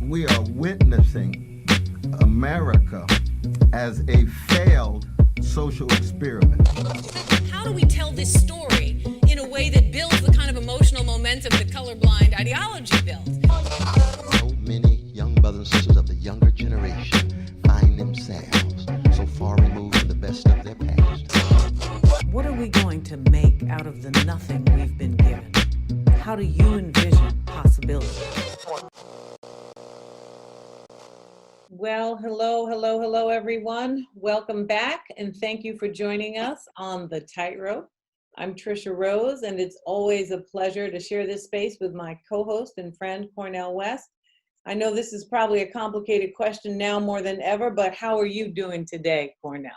We are witnessing America as a failed social experiment. How do we tell this story in a way that builds the kind of emotional momentum that colorblind ideology built? So many young brothers and sisters of the younger generation find themselves so far removed from the best of their past. What are we going to make out of the nothing we've been given? How do you envision possibility? Well, hello, everyone. Welcome back, and thank you for joining us on The Tightrope. I'm Tricia Rose, and it's always a pleasure to share this space with my co-host and friend, Cornel West. I know this is probably a complicated question now more than ever, but how are you doing today, Cornel?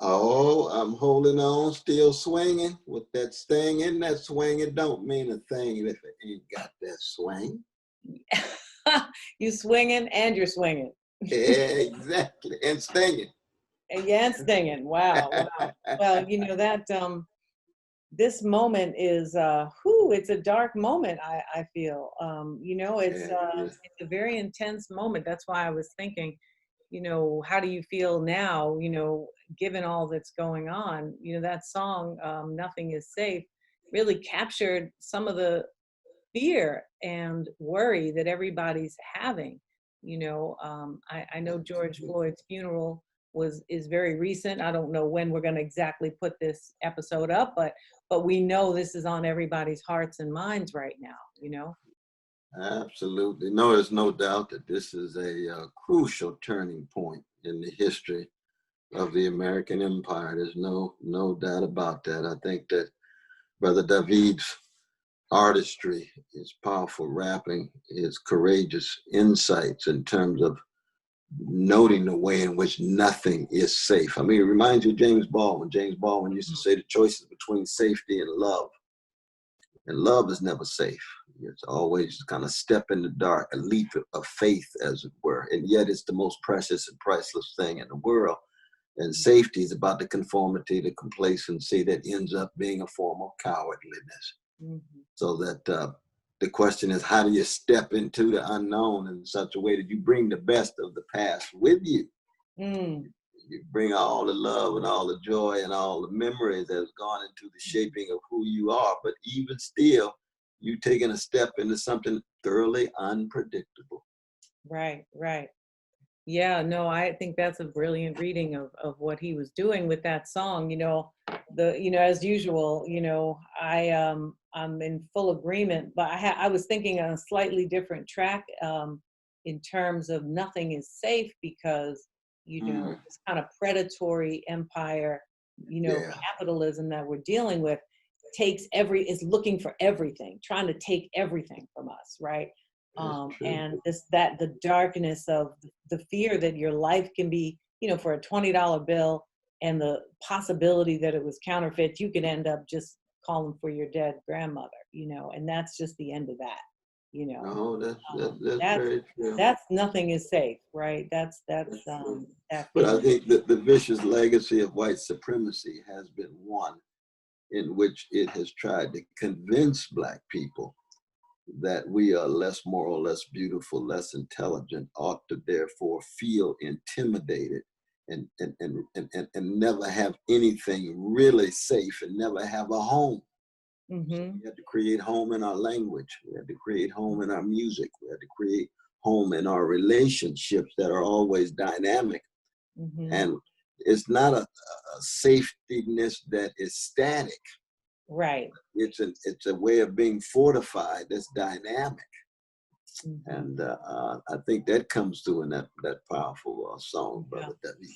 Oh, I'm holding on, still swinging with that sting in that swing. It don't mean a thing if it ain't got that swing. You swinging and you're swinging. Yeah, exactly, and stinging. Yeah, and stinging. Wow. Well, you know that this moment is it's a dark moment. I feel it's a very intense moment. That's why I was thinking, how do you feel now? Given all that's going on, that song "Nothing Is Safe" really captured some of the fear and worry that everybody's having. I know George Floyd's funeral is very recent. I don't know when we're going to exactly put this episode up, but we know this is on everybody's hearts and minds right now. Absolutely. No, there's no doubt that this is a crucial turning point in the history of the American empire. There's no doubt about that. I think that Brother David's artistry, his powerful rapping, his courageous insights in terms of noting the way in which nothing is safe. I mean, it reminds you of James Baldwin. James Baldwin used to say the choice is between safety and love. And love is never safe. It's always kind of step in the dark, a leap of faith, as it were. And yet it's the most precious and priceless thing in the world. And safety is about the conformity, the complacency that ends up being a form of cowardliness. Mm-hmm. So that the question is, how do you step into the unknown in such a way that you bring the best of the past with you? Mm. You bring all the love and all the joy and all the memories that has gone into the shaping of who you are. But even still, you taking a step into something thoroughly unpredictable. Right. Yeah, no, I think that's a brilliant reading of what he was doing with that song. As usual, I'm in full agreement, but I was thinking on a slightly different track in terms of nothing is safe because, this kind of predatory empire, capitalism that we're dealing with is looking for everything, trying to take everything from us, right? And the darkness of the fear that your life can be, for a $20 bill and the possibility that it was counterfeit, you could end up just calling for your dead grandmother, and that's just the end of that, No, that's very true. That's nothing is safe, right? That's that. But I think that the vicious legacy of white supremacy has been one in which it has tried to convince Black people that we are less moral, less beautiful, less intelligent, ought to therefore feel intimidated and never have anything really safe and never have a home. Mm-hmm. So we had to create home in our language. We had to create home in our music. We had to create home in our relationships that are always dynamic. Mm-hmm. And it's not a safetyness that is static. Right. It's a way of being fortified that's dynamic. Mm-hmm. And I think that comes through in that powerful song, Brother David.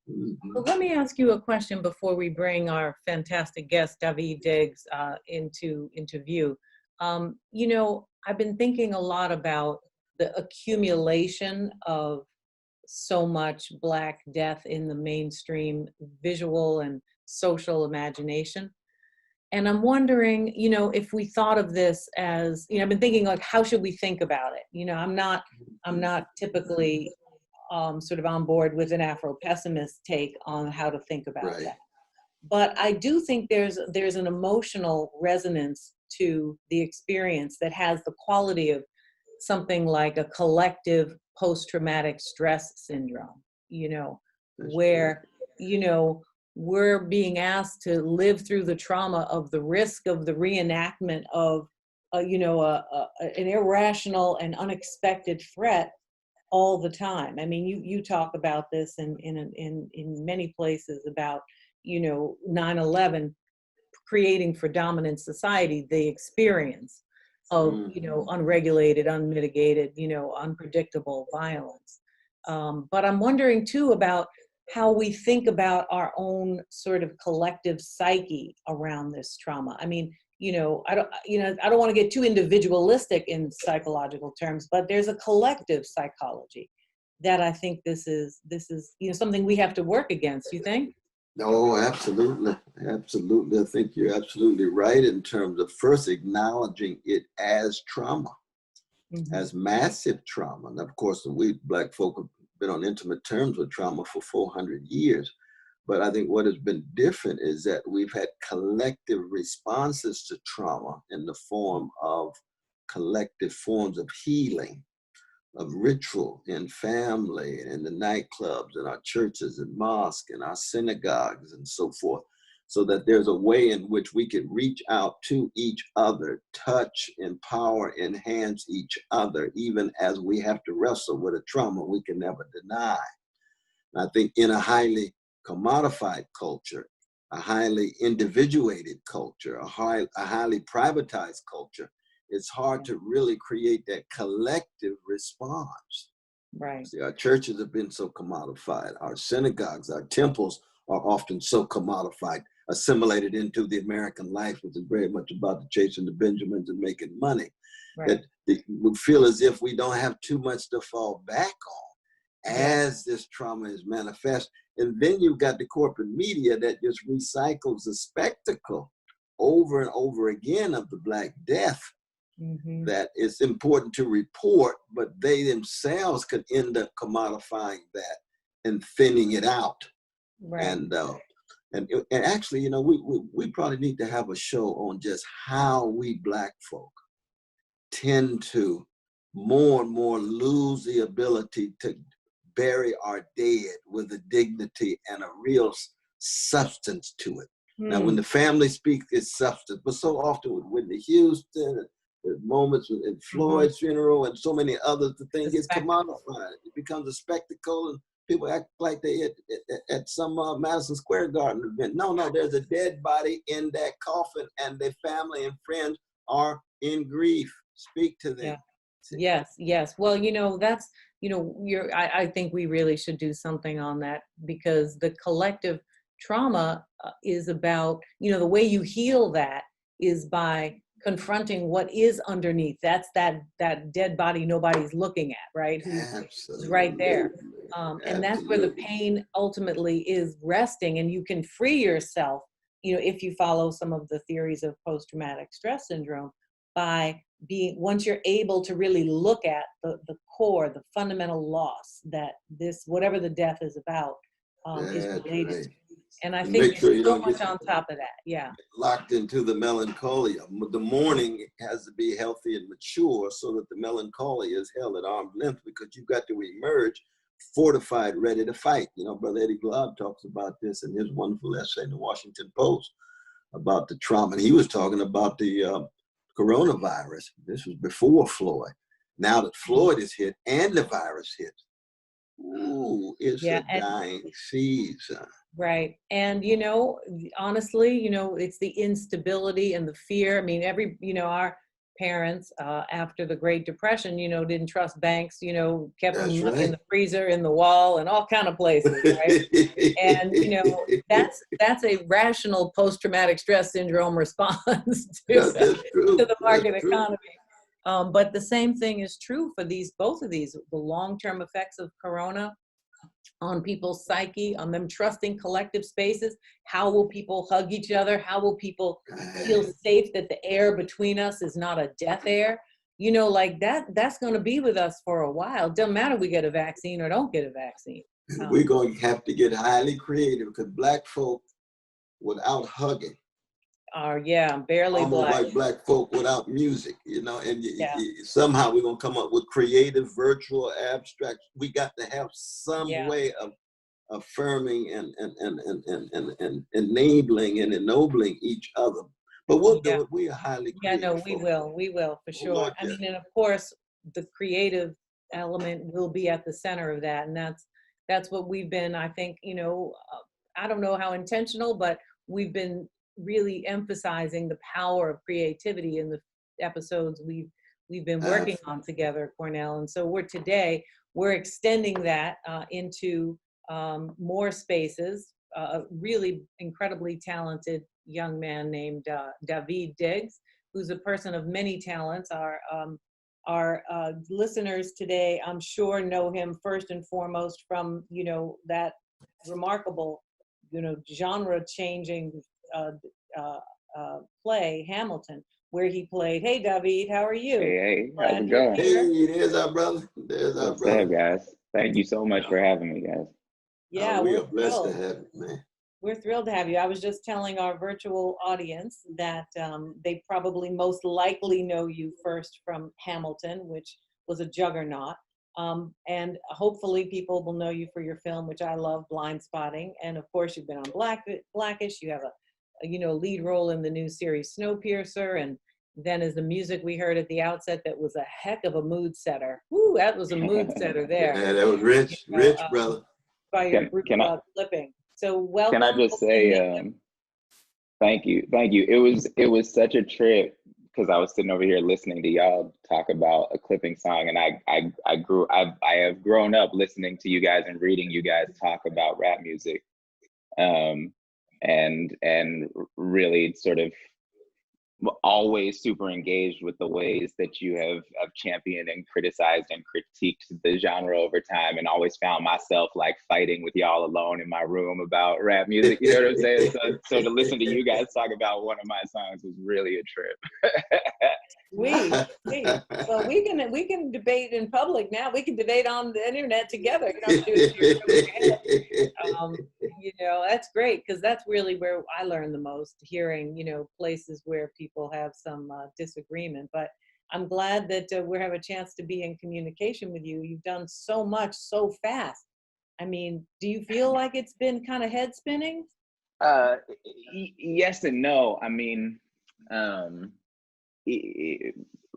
Mm-hmm. Well, let me ask you a question before we bring our fantastic guest, David Diggs, into view. I've been thinking a lot about the accumulation of so much Black death in the mainstream visual and social imagination. And I'm wondering, if we thought of this as, I've been thinking, like, how should we think about it? I'm not typically sort of on board with an Afro-pessimist take on how to think about Right. that. But I do think there's an emotional resonance to the experience that has the quality of something like a collective post-traumatic stress syndrome, you know, That's where, you know, we're being asked to live through the trauma of the risk of the reenactment of, you know, an irrational and unexpected threat all the time. I mean, you talk about this in many places about, you know, 9/11 creating for dominant society the experience of, you know, unregulated, unmitigated, you know, unpredictable violence. But I'm wondering too about how we think about our own sort of collective psyche around this trauma. I mean, you know, I don't want to get too individualistic in psychological terms, but there's a collective psychology that I think this is, you know, something we have to work against. You think? No, absolutely. Absolutely. I think you're absolutely right in terms of first acknowledging it as trauma, as massive trauma. And of course, we Black folk have been on intimate terms with trauma for 400 years. But I think what has been different is that we've had collective responses to trauma in the form of collective forms of healing, of ritual in family and in the nightclubs and our churches and mosques and our synagogues and so forth, so that there's a way in which we can reach out to each other, touch, empower, enhance each other, even as we have to wrestle with a trauma we can never deny. And I think in a highly commodified culture, a highly individuated culture, a highly privatized culture, it's hard to really create that collective response. Right. See, our churches have been so commodified. Our synagogues, our temples are often so commodified, assimilated into the American life, which is very much about the chasing the Benjamins and making money. Right. That we feel as if we don't have too much to fall back on as this trauma is manifest. And then you've got the corporate media that just recycles the spectacle over and over again of the Black death. That it's important to report, but they themselves could end up commodifying that and thinning it out. Right. And actually, you know, we probably need to have a show on just how we Black folk tend to more and more lose the ability to bury our dead with a dignity and a real substance to it. Now, when the family speaks, it's substance, but so often with Whitney Houston, with moments in Floyd's funeral and so many others, the thing gets commodified. It becomes a spectacle, and people act like they at some Madison Square Garden event. No, there's a dead body in that coffin, and their family and friends are in grief. Speak to them. Yeah. Yes. Well, you know, that's, you know, I think we really should do something on that, because the collective trauma is about, you know, the way you heal that is by confronting what is underneath. That's that dead body nobody's looking at, right? Who's right there. And that's where the pain ultimately is resting, and you can free yourself, you know, if you follow some of the theories of post-traumatic stress syndrome, by being, once you're able to really look at the core, the fundamental loss that this, whatever the death is about, is related to. And I think there's so much on top of that. Yeah. Locked into the melancholia. The mourning has to be healthy and mature so that the melancholia is held at arm's length, because you've got to emerge fortified, ready to fight. You know, Brother Eddie Glaude talks about this in his wonderful essay in the Washington Post about the trauma. And he was talking about the coronavirus. This was before Floyd. Now that Floyd is hit and the virus hits, ooh, it's a dying season. Right. And, you know, honestly, you know, it's the instability and the fear. I mean, you know, our parents after the Great Depression, you know, didn't trust banks, you know, kept them in the freezer, in the wall, and all kind of places, right? And, you know, that's a rational post-traumatic stress syndrome response to the market economy. But the same thing is true for both of these, the long-term effects of Corona on people's psyche, on them trusting collective spaces. How will people hug each other? How will people feel safe that the air between us is not a death air? you know, like that's going to be with us for a while. Doesn't matter we get a vaccine or don't get a vaccine. We're going to have to get highly creative, because Black folk without hugging are barely almost Black. like Black folk without music, you know, and Yeah. somehow we're going to come up with creative, virtual, abstract. We got to have some way of affirming and enabling and ennobling each other. But we'll do it. We are highly creative. No, we will for sure. Lord, I mean, and of course, the creative element will be at the center of that, and that's what we've been. I think, you know, I don't know how intentional, but we've been really emphasizing the power of creativity in the episodes we've been working on together, Cornel. And so we're extending that into more spaces. A really incredibly talented young man named David Diggs, who's a person of many talents. Our listeners today, I'm sure, know him first and foremost from, you know, that remarkable, you know, genre-changing play, Hamilton, where he played. Hey, David, how are you? Hey, how's it going? Hey, there's our brother. What's up, guys? Thank you so much for having me, guys. Yeah, we are blessed to have you, man. We're thrilled to have you. I was just telling our virtual audience that they probably most likely know you first from Hamilton, which was a juggernaut. And hopefully people will know you for your film, which I love, Blind Spotting. And of course, you've been on Blackish. You have a lead role in the new series Snowpiercer. And then as the music we heard at the outset, that was a heck of a mood setter. Woo, that was a mood setter there. Yeah, that was rich, brother. By your group clipping. So welcome. Can I just say thank you. It was such a trip, because I was sitting over here listening to y'all talk about a clipping song, and I have grown up listening to you guys and reading you guys talk about rap music, and really sort of always super engaged with the ways that you have championed and criticized and critiqued the genre over time, and always found myself like fighting with y'all alone in my room about rap music. You know what I'm saying? So to listen to you guys talk about one of my songs was really a trip. Well, we can debate in public now. We can debate on the internet together. You know, that's great, because that's really where I learn the most, hearing, you know, places where people have some disagreement. But I'm glad that we have a chance to be in communication with you. You've done so much so fast. I mean, do you feel like it's been kind of head spinning? Yes and no. I mean,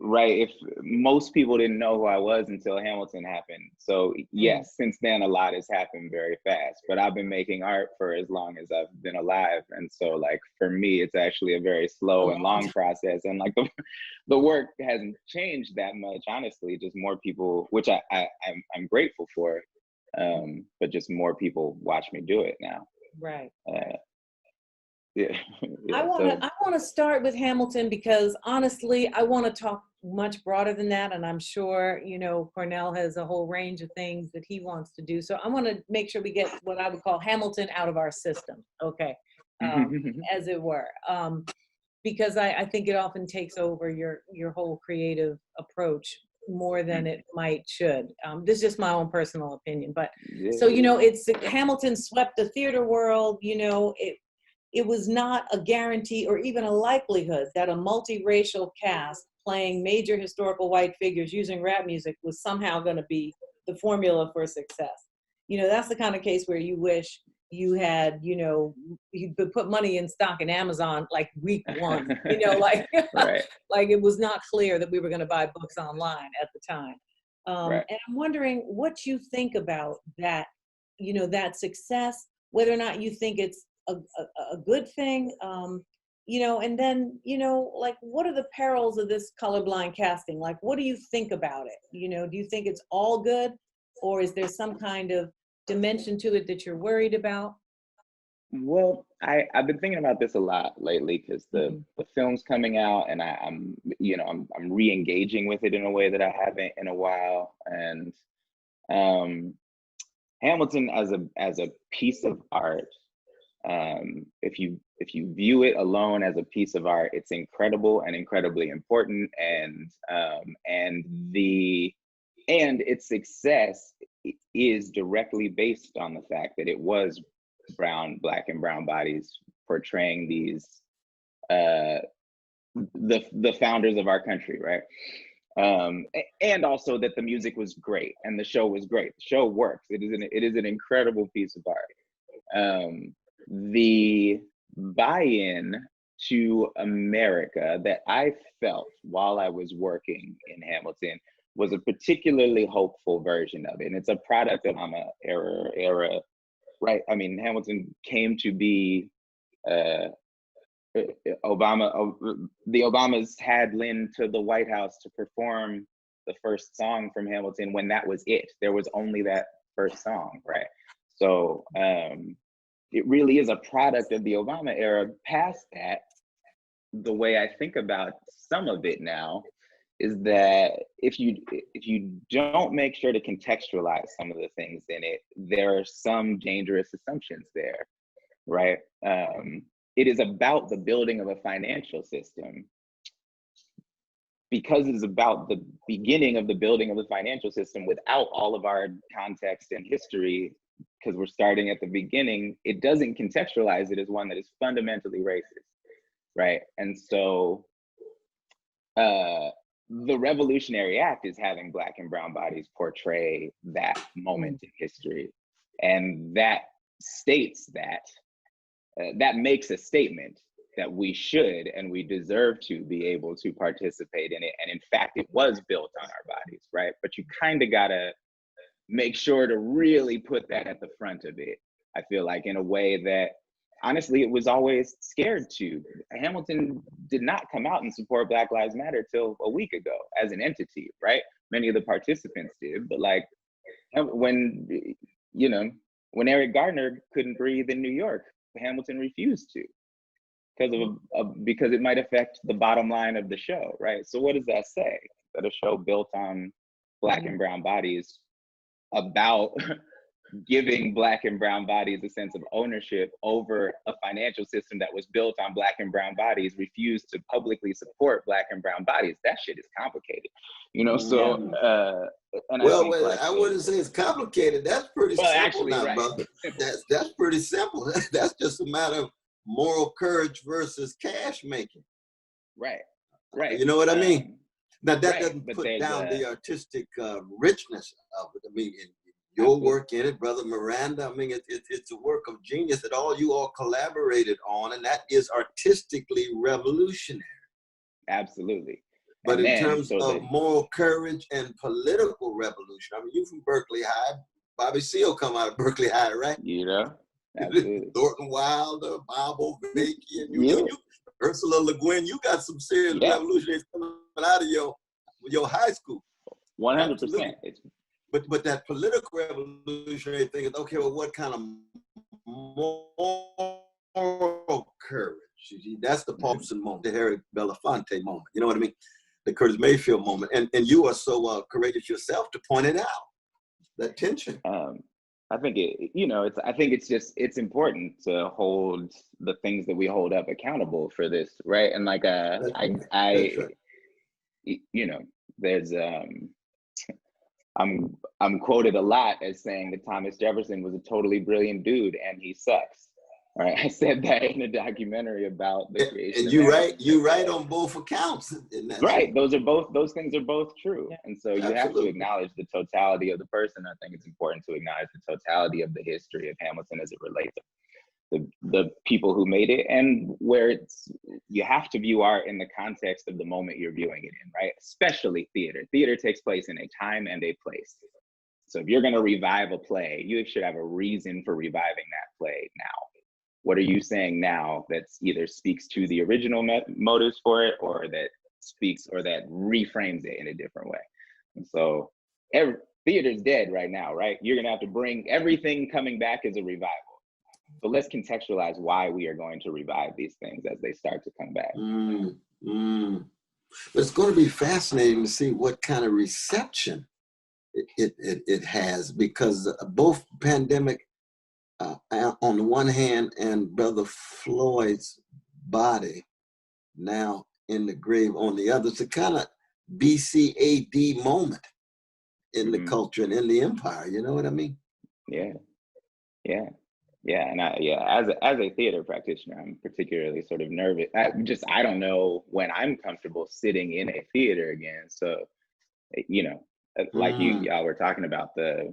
right, if most people didn't know who I was until Hamilton happened. So yes, since then a lot has happened very fast, but I've been making art for as long as I've been alive. And so like for me, it's actually a very slow and long process. And like the work hasn't changed that much, honestly, just more people, which I'm grateful for, but just more people watch me do it now. Right. Yeah. I want to start with Hamilton, because honestly, I want to talk much broader than that. And I'm sure, you know, Cornel has a whole range of things that he wants to do. So I want to make sure we get what I would call Hamilton out of our system. Okay. As it were. Because I think it often takes over your whole creative approach more than it should. This is just my own personal opinion. But so, you know, Hamilton swept the theater world. You know, it was not a guarantee or even a likelihood that a multiracial cast playing major historical white figures using rap music was somehow going to be the formula for success. You know, that's the kind of case where you wish you had, you know, you could put money in stock in Amazon like week one, you know, like, right. Like it was not clear that we were going to buy books online at the time. Right. And I'm wondering what you think about that, you know, that success, whether or not you think it's a good thing, you know, and then, you know, like, what are the perils of this colorblind casting? Like, what do you think about it? You know, do you think it's all good, or is there some kind of dimension to it that you're worried about? Well, I've been thinking about this a lot lately, because the film's coming out, and I'm re-engaging with it in a way that I haven't in a while. And Hamilton as a piece of art, If you view it alone as a piece of art, it's incredible and incredibly important, and its success is directly based on the fact that it was Black and brown bodies portraying these the founders of our country, right? And also that the music was great and the show was great. The show works. It is an incredible piece of art. The buy-in to America that I felt while I was working in Hamilton was a particularly hopeful version of it. And it's a product of Obama era, right? I mean, Hamilton came to be, the Obamas had Lynn to the White House to perform the first song from Hamilton when that was it. There was only that first song, right? So it really is a product of the Obama era. Past that, the way I think about some of it now is that if you don't make sure to contextualize some of the things in it, there are some dangerous assumptions there, right? It is about the building of a financial system. Because it's about the beginning of the building of the financial system without all of our context and history, because we're starting at the beginning, it doesn't contextualize it as one that is fundamentally racist, right? And so the Revolutionary Act is having Black and brown bodies portray that moment in history. And that states that makes a statement that we should and we deserve to be able to participate in it. And in fact, it was built on our bodies, right? But you kind of gotta make sure to really put that at the front of it. I feel like in a way that, honestly, it was always scared to. Hamilton did not come out and support Black Lives Matter till a week ago as an entity, right? Many of the participants did, but like when Eric Gardner couldn't breathe in New York, Hamilton refused to because it might affect the bottom line of the show, right? So what does that say? That a show built on Black and brown bodies about giving Black and brown bodies a sense of ownership over a financial system that was built on Black and brown bodies refused to publicly support Black and brown bodies. That shit is complicated, So, and I wouldn't say it's complicated. That's pretty simple, actually, now, right. brother. That's pretty simple. That's just a matter of moral courage versus cash making. Right. You know what I mean? Now that doesn't but put down the artistic richness of it. I mean, your work in it, Brother Miranda, I mean, it's a work of genius that you all collaborated on, and that is artistically revolutionary. Absolutely. But in terms of moral courage and political revolution, I mean, you from Berkeley High, Bobby Seale come out of Berkeley High, right? Absolutely. Thornton Wilder, Bob Ovechkin, you, Ursula Le Guin, you got some serious revolutionaries coming out of your high school. 100%. But that political revolutionary thing is, okay, well, what kind of moral courage? That's the Paulson moment, the Harry Belafonte moment. You know what I mean? The Curtis Mayfield moment. And you are so courageous yourself to point it out, that tension. I think it's important to hold the things that we hold up accountable for this, right? And like there's I'm quoted a lot as saying that Thomas Jefferson was a totally brilliant dude and he sucks. Right, I said that in a documentary about the creation. And you right on both accounts. Right, those things are both true, and so you have to acknowledge the totality of the person. I think it's important to acknowledge the totality of the history of Hamilton as it relates to the people who made it, and where you have to view art in the context of the moment you're viewing it in, right? Especially theater. Theater takes place in a time and a place. So if you're going to revive a play, you should have a reason for reviving that play now. What are you saying now that either speaks to the original motives for it, or that speaks or that reframes it in a different way? And so theater's dead right now, right? You're gonna have to bring everything coming back as a revival. So let's contextualize why we are going to revive these things as they start to come back. But it's going to be fascinating to see what kind of reception it has, because both pandemic on the one hand, and Brother Floyd's body now in the grave on the other. It's a kind of BCAD moment in the culture and in the empire. You know what I mean? Yeah, yeah. Yeah, and as a theater practitioner, I'm particularly sort of nervous. I don't know when I'm comfortable sitting in a theater again. So, you know, like y'all were talking about, the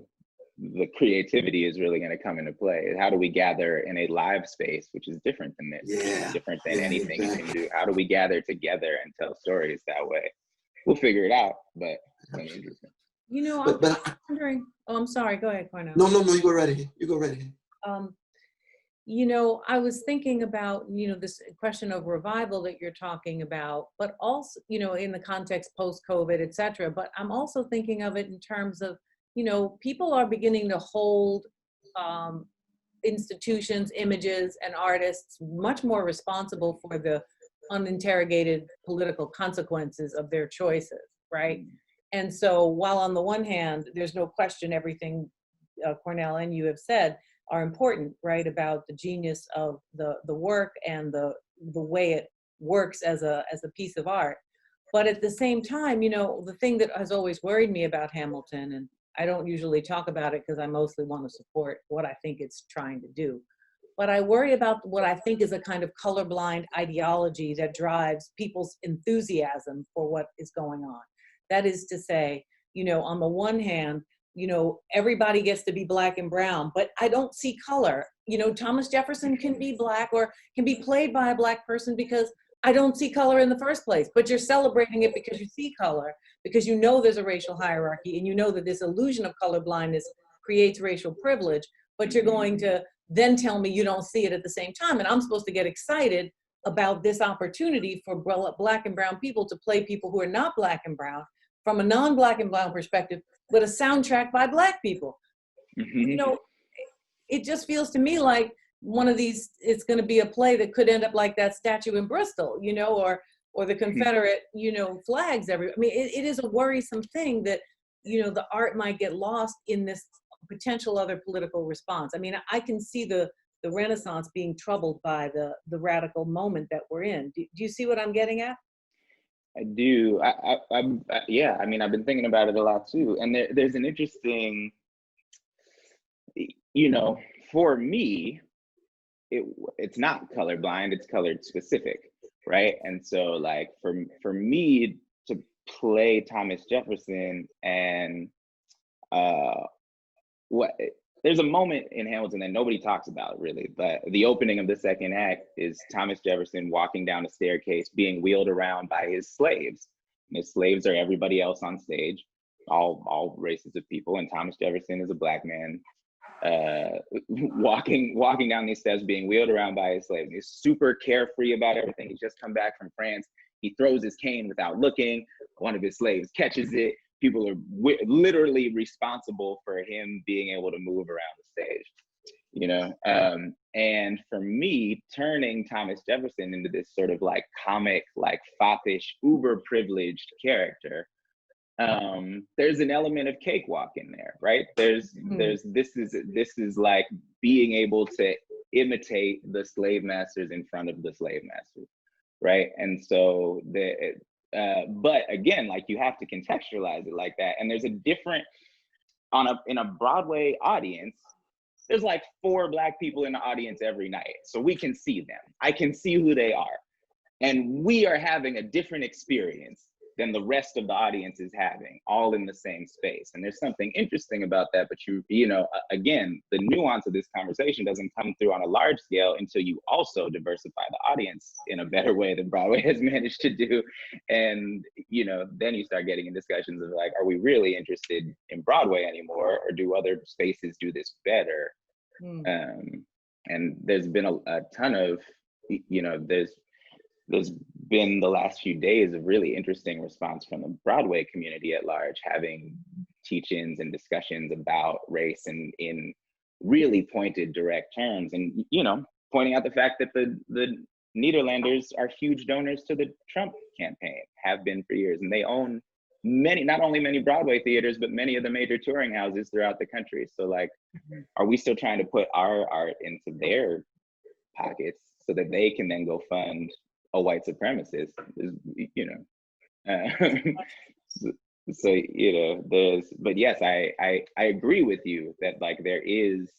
creativity is really going to come into play. How do we gather in a live space, which is different than this, different than anything you can do? How do we gather together and tell stories that way? We'll figure it out, but it's going to be interesting. You know, I'm wondering. Oh, I'm sorry. Go ahead, Cornel. No, you go right ahead. You go right ahead. You know, I was thinking about, you know, this question of revival that you're talking about, but also, you know, in the context post-COVID, et cetera. But I'm also thinking of it in terms of, you know, people are beginning to hold institutions, images, and artists much more responsible for the uninterrogated political consequences of their choices, right? And so while on the one hand, there's no question everything Cornel and you have said are important, right, about the genius of the work and the way it works as a piece of art. But at the same time, you know, the thing that has always worried me about Hamilton, and I don't usually talk about it because I mostly want to support what I think it's trying to do, but I worry about what I think is a kind of colorblind ideology that drives people's enthusiasm for what is going on. That is to say, you know, on the one hand, you know, everybody gets to be black and brown, but I don't see color. You know, Thomas Jefferson can be black or can be played by a black person because I don't see color in the first place, but you're celebrating it because you see color, because you know there's a racial hierarchy and you know that this illusion of color blindness creates racial privilege, but you're going to then tell me you don't see it at the same time. And I'm supposed to get excited about this opportunity for black and brown people to play people who are not black and brown from a non-black and brown perspective, with a soundtrack by black people. You know, it just feels to me like one of these, it's going to be a play that could end up like that statue in Bristol, you know, or the Confederate, you know, flags everywhere. I mean, it is a worrisome thing that, you know, the art might get lost in this potential other political response. I mean, I can see the Renaissance being troubled by the radical moment that we're in. Do you see what I'm getting at? I do. Yeah, I mean, I've been thinking about it a lot too. And there's an interesting, you know, for me, it's not colorblind, it's colored specific, right? And so like for me to play Thomas Jefferson and there's a moment in Hamilton that nobody talks about really, but the opening of the second act is Thomas Jefferson walking down a staircase being wheeled around by his slaves. And his slaves are everybody else on stage, all races of people, and Thomas Jefferson is a black man walking down these steps being wheeled around by his slaves. He's super carefree about everything. He's just come back from France. He throws his cane without looking. One of his slaves catches it. People are literally responsible for him being able to move around the stage, you know? And for me, turning Thomas Jefferson into this sort of like comic, like foppish, uber privileged character, there's an element of cakewalk in there, right? This is like being able to imitate the slave masters in front of the slave masters, right? And so but again, like you have to contextualize it like that. And there's a different, in a Broadway audience, there's like 4 black people in the audience every night. So we can see them. I can see who they are. And we are having a different experience than the rest of the audience is having, all in the same space. And there's something interesting about that, but you know, again, the nuance of this conversation doesn't come through on a large scale until you also diversify the audience in a better way than Broadway has managed to do. And, you know, then you start getting in discussions of like, are we really interested in Broadway anymore? Or do other spaces do this better? And there's been a ton of, you know, there's been the last few days of really interesting response from the Broadway community at large, having teach-ins and discussions about race and in really pointed, direct terms, and you know, pointing out the fact that the Nederlanders are huge donors to the Trump campaign, have been for years, and they own not only many Broadway theaters, but many of the major touring houses throughout the country. So like, are we still trying to put our art into their pockets so that they can then go fund a white supremacist? You know, so you know, but yes, I agree with you that like there is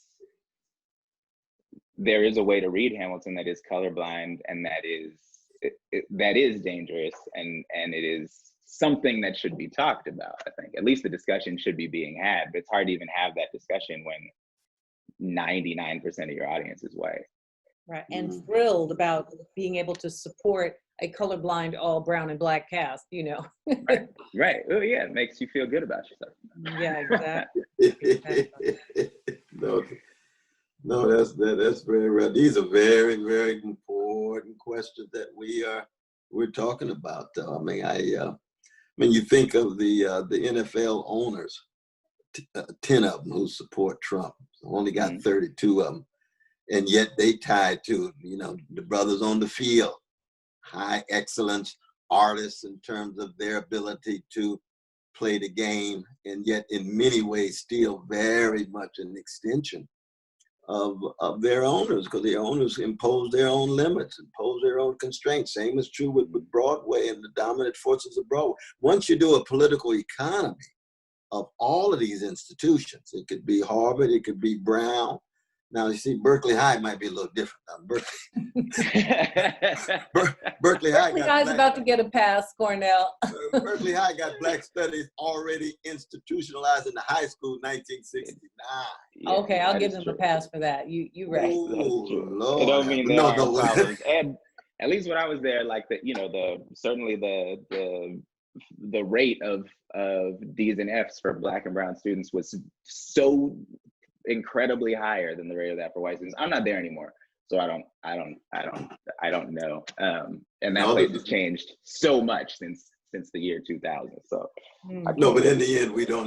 a way to read Hamilton that is colorblind, and that is dangerous, and it is something that should be talked about. I think at least the discussion should be being had, but it's hard to even have that discussion when 99% of your audience is white. Right, and thrilled about being able to support a colorblind, all brown and black cast, you know. Right. Oh yeah, it makes you feel good about yourself. Yeah, exactly. No, that's very right. These are very, very important questions that we're talking about. I mean, you think of the NFL owners, 10 of them who support Trump, only got 32 of them, and yet they tied to, you know, the brothers on the field, high excellence artists in terms of their ability to play the game, and yet in many ways still very much an extension of their owners, because the owners impose their own limits, impose their own constraints. Same is true with Broadway and the dominant forces of Broadway. Once you do a political economy of all of these institutions, it could be Harvard, it could be Brown. Now you see, Berkeley High might be a little different. Berkeley High High's about to get a pass, Cornel. Berkeley High got Black Studies already institutionalized in the high school, 1969. Okay, I'll give them a pass for that. You right. Oh, Lord. It don't mean there no. problems. And at least when I was there, like certainly the rate of D's and F's for Black and brown students was so incredibly higher than the rate of that for white students. I'm not there anymore, so I don't know. And that place has changed so much since the year 2000. So no, but in the end, we don't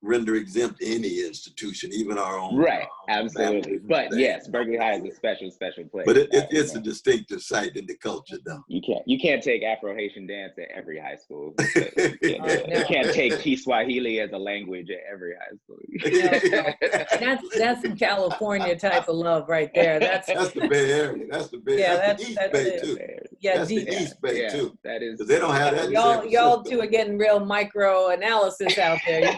render exempt any institution, even our own. Right, absolutely. But yes, Berkeley High is a special place. But it's a distinctive site in the culture, though. You can't take Afro-Haitian dance at every high school. You can't take Kiswahili as a language at every high school. That's some California type of love right there. That's the Bay Area. That's the Bay. Yeah, that's the East Bay too. Yeah, that's the East Bay too. That is. Because they don't have that. Y'all two are getting real micro analysis out there.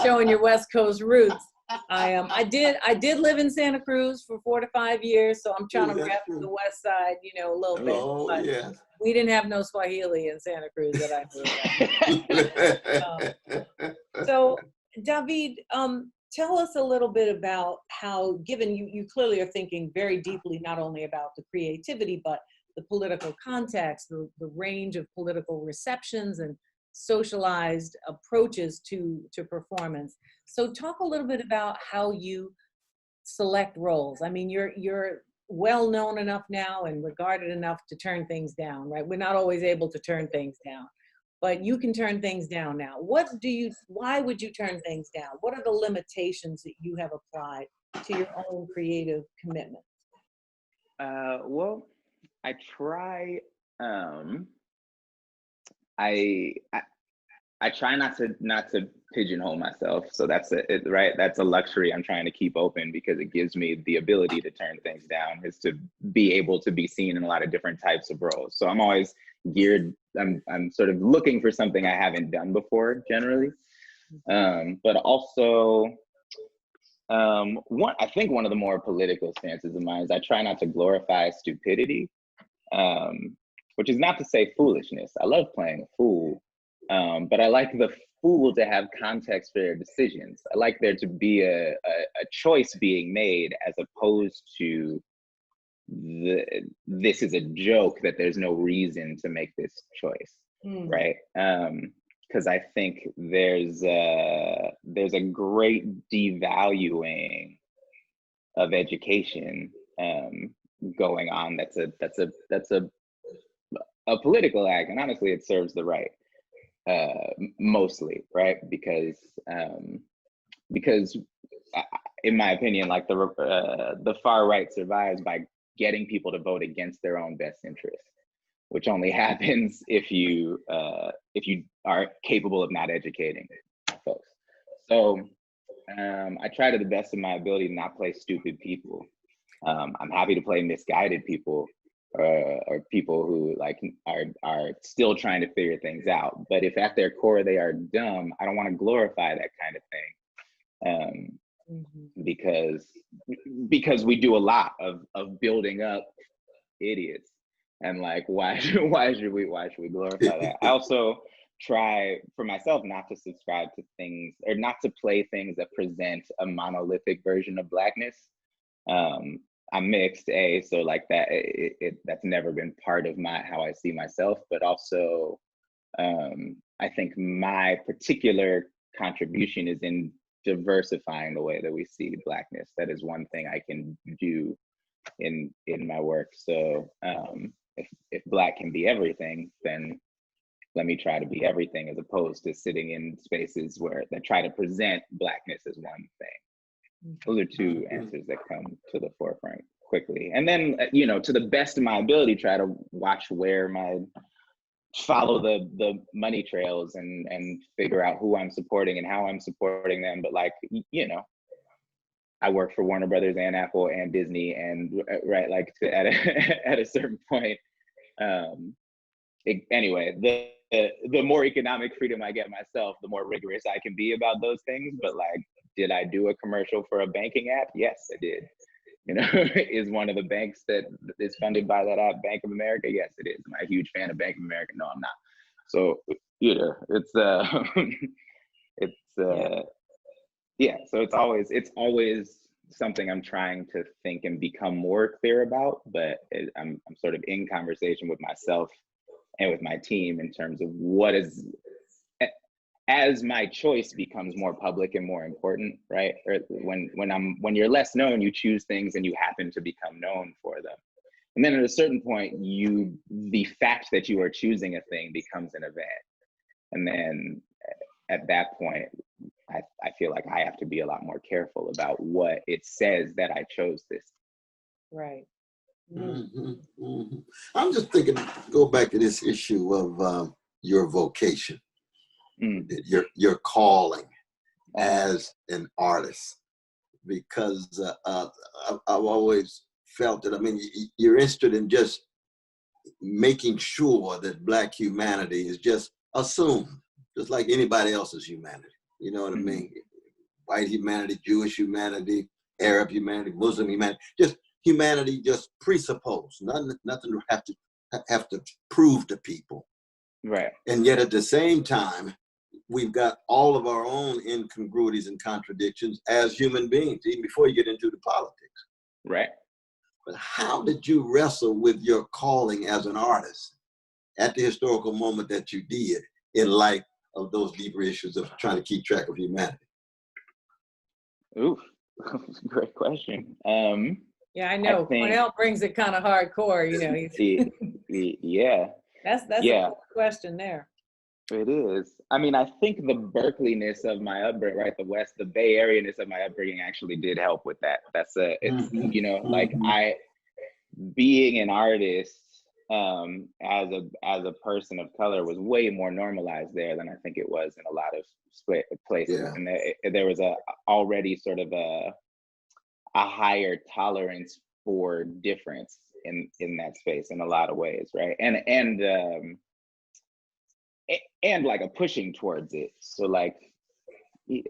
Showing your West Coast roots. I did live in Santa Cruz for 4 to 5 years, so I'm trying to rep the West Side, a little bit. Oh, yeah. We didn't have no Swahili in Santa Cruz that I knew. So, David, tell us a little bit about how, given you clearly are thinking very deeply, not only about the creativity, but the political context, the range of political receptions and socialized approaches to performance. So talk a little bit about how you select roles. I mean, you're well known enough now and regarded enough to turn things down, right? We're not always able to turn things down, but you can turn things down now. Why would you turn things down? What are the limitations that you have applied to your own creative commitment? Well, I try, I try not to pigeonhole myself. So that's a luxury I'm trying to keep open, because it gives me the ability to turn things down, is to be able to be seen in a lot of different types of roles. So I'm always geared, I'm sort of looking for something I haven't done before generally. But also, I think one of the more political stances of mine is I try not to glorify stupidity, which is not to say foolishness. I love playing a fool, but I like the fool to have context for their decisions. I like there to be a choice being made, as opposed to this is a joke that there's no reason to make this choice, right? Because I think there's a great devaluing of education going on. That's a political act, and honestly, it serves the right mostly, right? Because in my opinion, like the far right survives by getting people to vote against their own best interests. which only happens if you are capable of not educating folks. So I try to the best of my ability to not play stupid people. I'm happy to play misguided people, or people who like are still trying to figure things out. But if at their core they are dumb, I don't want to glorify that kind of thing, because we do a lot of building up idiots, and like why should we glorify that? I also try for myself not to subscribe to things, or not to play things that present a monolithic version of Blackness. I'm mixed, so like that, that's never been part of how I see myself. But also, I think my particular contribution is in diversifying the way that we see Blackness. That is one thing I can do in my work. So if Black can be everything, then let me try to be everything, as opposed to sitting in spaces that try to present Blackness as one thing. Those are two answers that come to the forefront quickly. And then, to the best of my ability, try to follow the money trails and figure out who I'm supporting and how I'm supporting them. But like, I work for Warner Brothers and Apple and Disney, and right, like at a certain point, anyway, the more economic freedom I get myself, the more rigorous I can be about those things. But like, did I do a commercial for a banking app? Yes, I did. Is one of the banks that is funded by that app Bank of America? Yes, it is. Am I a huge fan of Bank of America? No, I'm not. So, so it's always something I'm trying to think and become more clear about. But I'm sort of in conversation with myself and with my team in terms of what is, as my choice becomes more public and more important, right? Or when you're less known, you choose things and you happen to become known for them. And then at a certain point, the fact that you are choosing a thing becomes an event. And then at that point, I feel like I have to be a lot more careful about what it says that I chose this. Right. I'm just thinking, go back to this issue of your vocation. Your calling as an artist, because I've always felt that, you're interested in just making sure that Black humanity is just assumed, just like anybody else's humanity. You know what I mean? White humanity, Jewish humanity, Arab humanity, Muslim humanity, just humanity, just presupposed. Nothing to have to prove to people. Right. And yet at the same time, we've got all of our own incongruities and contradictions as human beings, even before you get into the politics. Right. But how did you wrestle with your calling as an artist at the historical moment that you did, in light of those deeper issues of trying to keep track of humanity? Oof, great question. Yeah, I know. Cornel brings it kind of hardcore, Yeah. That's a good question there. It is. I think the Berkeley-ness of my upbringing, right? The Bay Area-ness of my upbringing actually did help with that. Like being an artist as a person of color was way more normalized there than I think it was in a lot of places. Yeah. And there was already sort of a higher tolerance for difference in that space in a lot of ways, right? And like a pushing towards it. So like, I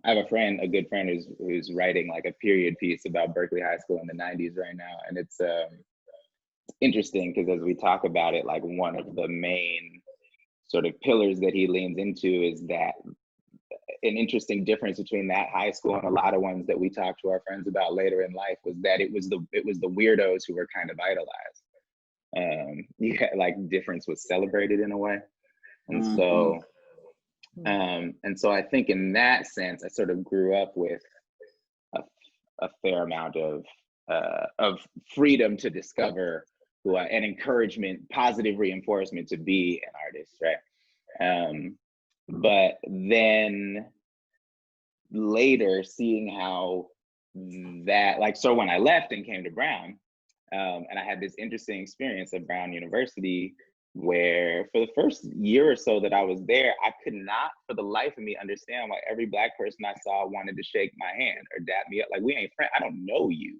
have a good friend who's writing like a period piece about Berkeley High School in the 90s right now. And it's interesting because as we talk about it, like one of the main sort of pillars that he leans into is that an interesting difference between that high school and a lot of ones that we talk to our friends about later in life was that it was the weirdos who were kind of idolized. Like difference was celebrated in a way. And so I think in that sense, I sort of grew up with a fair amount of freedom to discover and encouragement, positive reinforcement to be an artist, right? But then later seeing how that, like, so when I left and came to Brown, And I had this interesting experience at Brown University where for the first year or so that I was there, I could not for the life of me understand why every Black person I saw wanted to shake my hand or dap me up. Like, we ain't friends, I don't know you,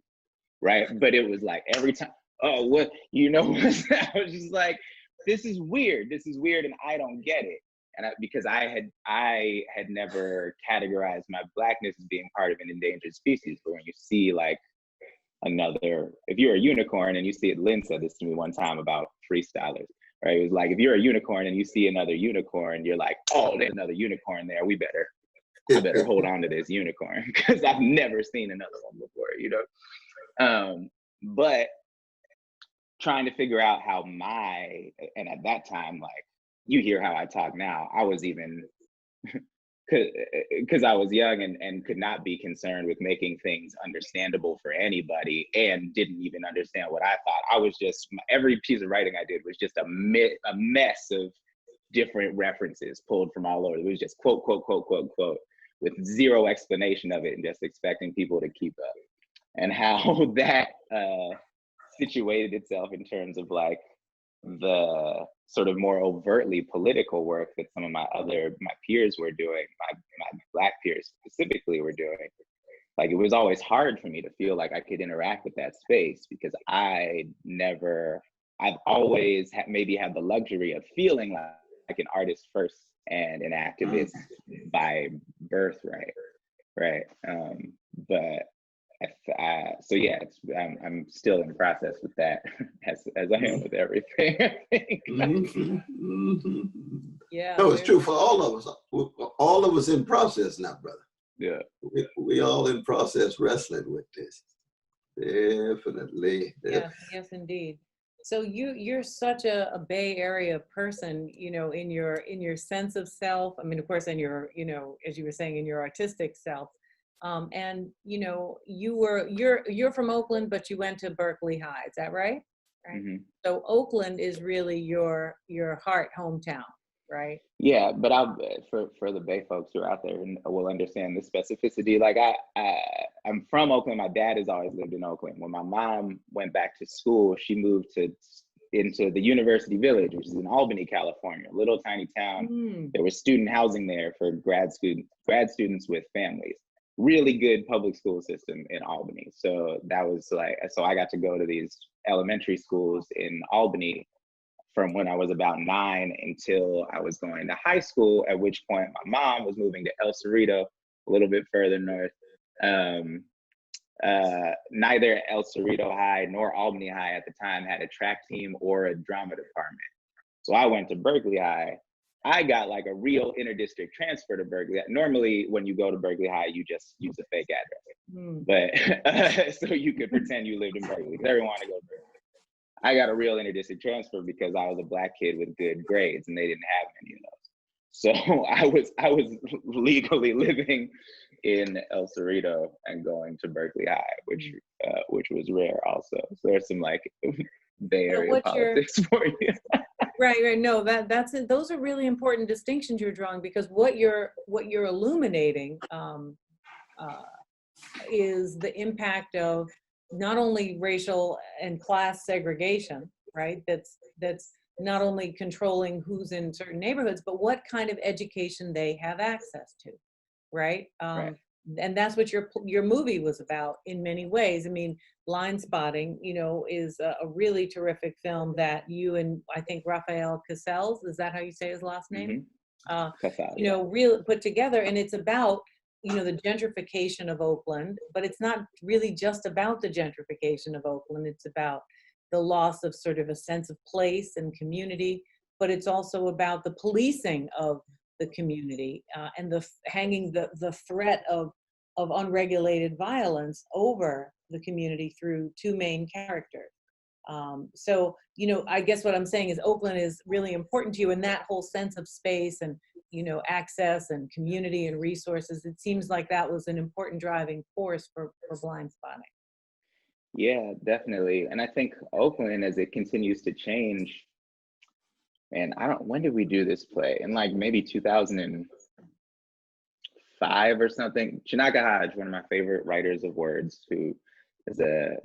right? But it was like every time, oh, what, you know, I was just like, this is weird, and I don't get it. And because I had never categorized my Blackness as being part of an endangered species, but when you see like another, if you're a unicorn and you see it, Lynn said this to me one time about freestylers, right? It was like, if you're a unicorn and you see another unicorn, you're like, oh, there's another unicorn there. I better hold on to this unicorn because I've never seen another one before, you know? But trying to figure out how and at that time, like, you hear how I talk now, I was even, because I was young and could not be concerned with making things understandable for anybody and didn't even understand what I thought. I was just, every piece of writing I did was just a mess of different references pulled from all over. It was just quote, quote, quote, quote, quote, with zero explanation of it and just expecting people to keep up. And how that situated itself in terms of like the sort of more overtly political work that some of my peers were doing, my Black peers specifically were doing. Like, it was always hard for me to feel like I could interact with that space because I've always maybe had the luxury of feeling like an artist first and an activist by birthright, right? But so yeah, I'm still in process with that, as I am with everything. I think. Yeah. No, it's true for all of us. All of us in process now, brother. Yeah. We all in process wrestling with this. Definitely. Yes, indeed. So you're such a Bay Area person, you know, in your sense of self. I mean, of course, in your, you know, as you were saying, in your artistic self. And you know, you're from Oakland, but you went to Berkeley High. Is that right? Right. Mm-hmm. So Oakland is really your heart hometown, right? Yeah, but for the Bay folks who are out there and will understand the specificity. Like I'm from Oakland. My dad has always lived in Oakland. When my mom went back to school, she moved into the University Village, which is in Albany, California, a little tiny town. There was student housing there for grad students with families. Really good public school system in Albany. So that was like, so I got to go to these elementary schools in Albany from when I was about 9 until I was going to high school, at which point my mom was moving to El Cerrito, a little bit further north. Neither El Cerrito High nor Albany High at the time had a track team or a drama department. So I went to Berkeley High. I got like a real interdistrict transfer to Berkeley. Normally, when you go to Berkeley High, you just use a fake address. But so you could pretend you lived in Berkeley. Everyone wanted to go to Berkeley. I got a real interdistrict transfer because I was a Black kid with good grades, and they didn't have any of those. So I was legally living in El Cerrito and going to Berkeley High, which was rare also. So there's some like Bay Area politics for you. Right. No, that's it. Those are really important distinctions you're drawing, because what you're illuminating is the impact of not only racial and class segregation, right? That's not only controlling who's in certain neighborhoods, but what kind of education they have access to, right? Right. And that's what your movie was about in many ways. I mean, Blind Spotting, you know, is a really terrific film that you and I think Raphael Casals, is that how you say his last name? Casals, you know, really put together, and it's about, you know, the gentrification of Oakland, but it's not really just about the gentrification of Oakland. It's about the loss of sort of a sense of place and community, but it's also about the policing of the community and hanging the threat of unregulated violence over the community through two main characters. So, you know, I guess what I'm saying is Oakland is really important to you, and that whole sense of space and, you know, access and community and resources. It seems like that was an important driving force for Blind Spotting. Yeah, definitely. And I think Oakland, as it continues to change, and when did we do this play? In like maybe 2005 or something. Chinaka Hodge, one of my favorite writers of words, who is a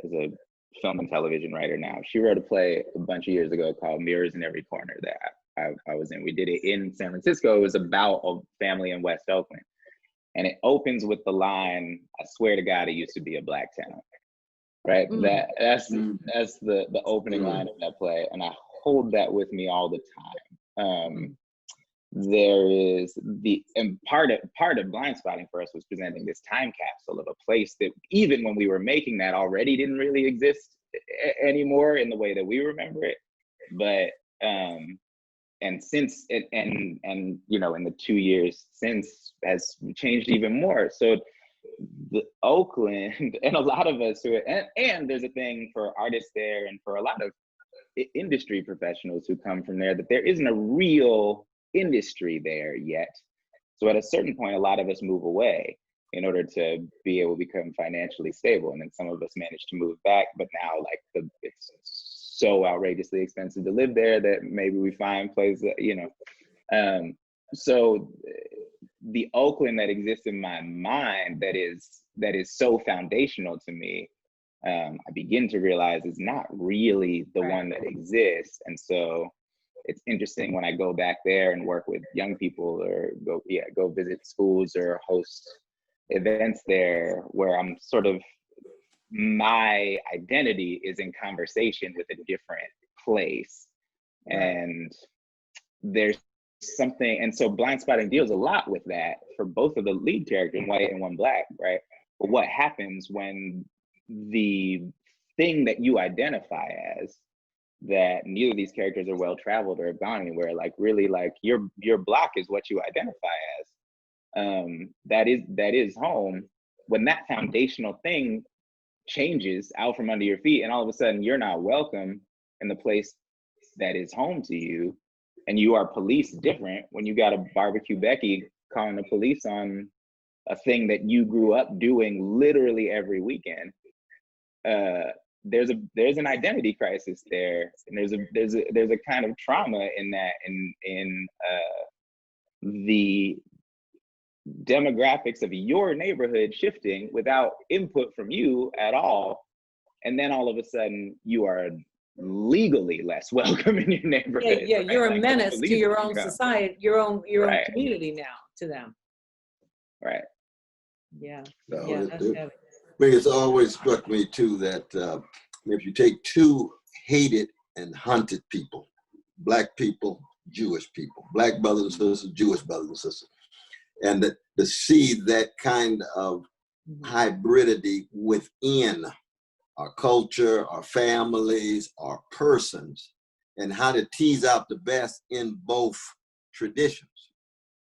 film and television writer now. She wrote a play a bunch of years ago called Mirrors in Every Corner that I was in. We did it in San Francisco. It was about a family in West Oakland. And it opens with the line, "I swear to God, it used to be a black town." Right? That's the opening line of that play. And I hold that with me all the time. There is and part of Blind Spotting for us was presenting this time capsule of a place that even when we were making that already didn't really exist anymore in the way that we remember it. But and since and you know, in the 2 years since has changed even more. So the Oakland and a lot of us who and there's a thing for artists there and for a lot of industry professionals who come from there, that there isn't a real industry there yet. So at a certain point, a lot of us move away in order to be able to become financially stable. And then some of us manage to move back, but now like it's so outrageously expensive to live there that maybe we find places, you know. So the Oakland that exists in my mind that is so foundational to me, I begin to realize is not really the one that exists. And so it's interesting when I go back there and work with young people or go visit schools or host events there, where I'm sort of, my identity is in conversation with a different place. And there's something, and so Blind Spotting deals a lot with that for both of the lead characters, one white and one black, right? But what happens when the thing that you identify as, that neither of these characters are well traveled or have gone anywhere, like really like your block is what you identify as, that is home. When that foundational thing changes out from under your feet and all of a sudden you're not welcome in the place that is home to you, and you are policed different when you got a barbecue Becky calling the police on a thing that you grew up doing literally every weekend, there's an identity crisis there, and there's a kind of trauma in that, in the demographics of your neighborhood shifting without input from you at all, and then all of a sudden you are legally less welcome in your neighborhood. Yeah, right? you're a Like, menace to your own society, your own community now to them. Right. Yeah. So Yeah, that's heavy. I mean, it's always struck me too that if you take two hated and hunted people, black people, Jewish people, black brothers and sisters, Jewish brothers and sisters, and to see that kind of hybridity within our culture, our families, our persons, and how to tease out the best in both traditions.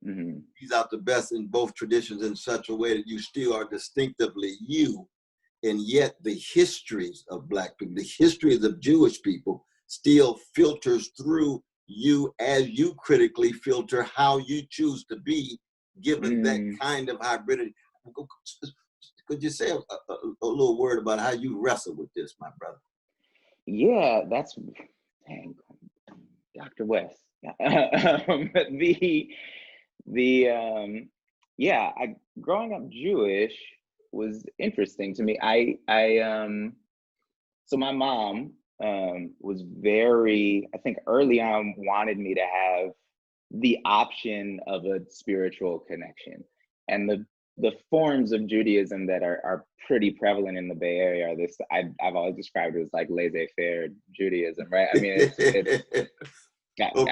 Tease out the best in both traditions in such a way that you still are distinctively you, and yet the histories of black people, the histories of Jewish people still filters through you as you critically filter how you choose to be given that kind of hybridity. Could you say a little word about how you wrestle with this, my brother? Yeah, that's, dang, Dr. West. Growing up Jewish was interesting to me. So my mom was very, I think early on, wanted me to have the option of a spiritual connection. And the forms of Judaism that are pretty prevalent in the Bay Area are this, I've always described it as like laissez-faire Judaism, right? I mean, it's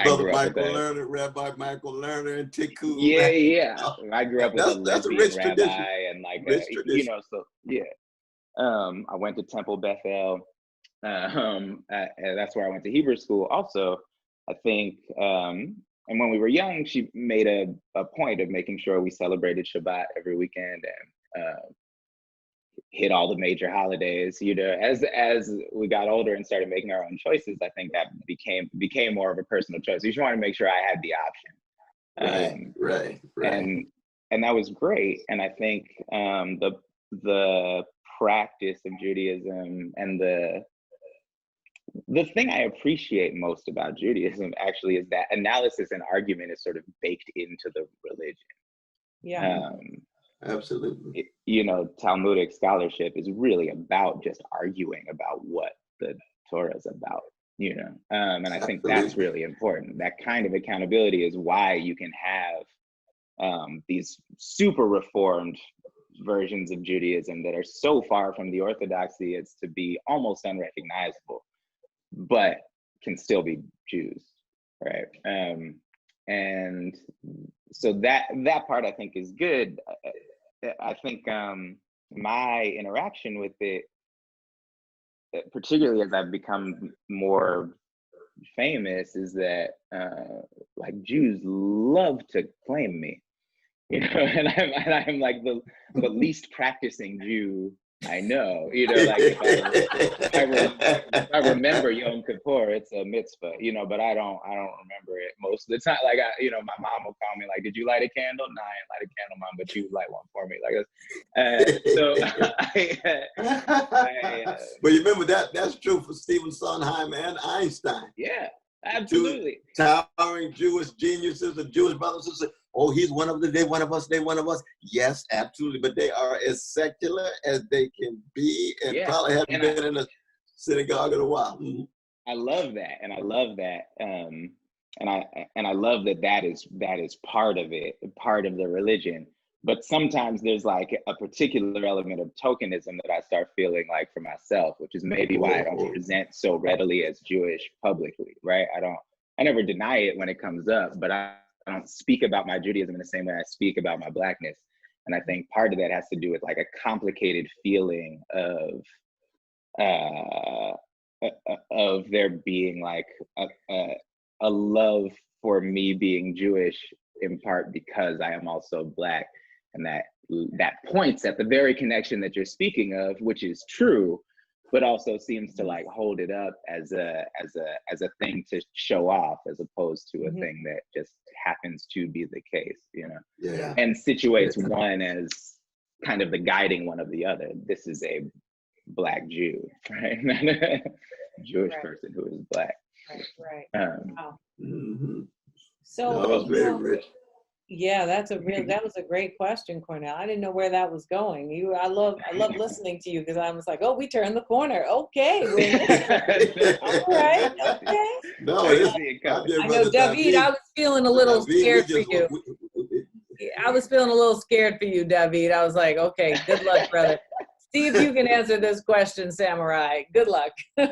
Brother Michael Lerner, Rabbi Michael Lerner and Tikkun. Yeah. I grew up with a lesbian rich rabbi tradition. and like, You know, so yeah. I went to Temple Bethel. And that's where I went to Hebrew school also, I think. And when we were young, she made a point of making sure we celebrated Shabbat every weekend and hit all the major holidays. You know, as we got older and started making our own choices, I think that became more of a personal choice. You just want to make sure I had the option. Right. And that was great. And I think the practice of Judaism and the thing I appreciate most about Judaism actually is that analysis and argument is sort of baked into the religion. Yeah. Absolutely. You know, Talmudic scholarship is really about just arguing about what the Torah is about, you know, and I think that's Absolutely. really important. That kind of accountability is why you can have these super reformed versions of Judaism that are so far from the orthodoxy as to be almost unrecognizable, but can still be Jews, right? And so that part I think is good. I think my interaction with it, particularly as I've become more famous, is that like Jews love to claim me, you know, and I'm like the least practicing Jew I know, you know, like if I remember Yom Kippur, it's a mitzvah, you know, but I don't remember it most of the time. Like you know, my mom will call me like, "Did you light a candle?" "No, I didn't light a candle, mom, but you light one for me." But you remember that's true for Stephen Sondheim and Einstein. Yeah, absolutely. Two towering Jewish geniuses, the Jewish brothers and sisters. Oh, he's one of them, they one of us, they one of us. Yes, absolutely. But they are as secular as they can be, and probably haven't been in a synagogue in a while. Mm-hmm. I love that, and I love that, and I love that is part of it, part of the religion. But sometimes there's like a particular element of tokenism that I start feeling like for myself, which is maybe why I don't present so readily as Jewish publicly, right? I never deny it when it comes up, but I don't speak about my Judaism in the same way I speak about my Blackness. And I think part of that has to do with like a complicated feeling of there being like a love for me being Jewish, in part because I am also Black, and that points at the very connection that you're speaking of, which is true, but also seems to like hold it up as a thing to show off, as opposed to a thing that just happens to be the case, you know. Yeah. And situates one as kind of the guiding one of the other. This is a Black Jew, right? Not a Jewish person who is Black. Right. Wow. Mm-hmm. So that was very rich. Yeah, that was a great question, Cornel. I didn't know where that was going. I love listening to you, because I was like, oh, we turned the corner. Okay, all right, okay. No, I know, David, I was feeling a little scared for you. I was feeling a little scared for you, David. I was like, okay, good luck, brother. See if you can answer this question, Samurai. Good luck. But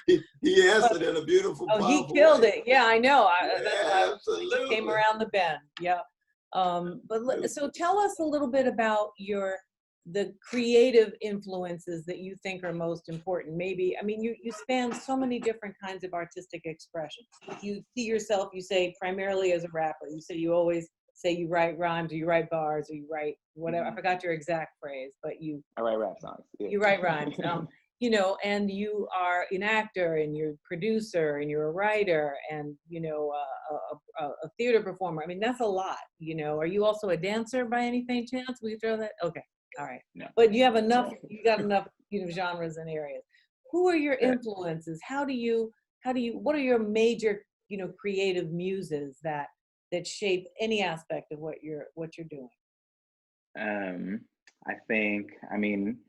he answered in a beautiful, powerful he killed way. it. Yeah, I know. Absolutely. He came around the bend. Yeah. So tell us a little bit about the creative influences that you think are most important. Maybe, I mean, you span so many different kinds of artistic expression. You see yourself, you say, primarily as a rapper. You say you always say you write rhymes, or you write bars, or you write whatever. I forgot your exact phrase, but I write rap songs. Yeah. You write rhymes. You know, and you are an actor, and you're a producer, and you're a writer, and, you know, a theater performer. I mean, that's a lot, you know. Are you also a dancer by any faint chance? Will you throw that? Okay. All right. No. But you got enough, you know, genres and areas. Who are your influences? What are your major, you know, creative muses that shape any aspect of what you're doing? I think, I mean,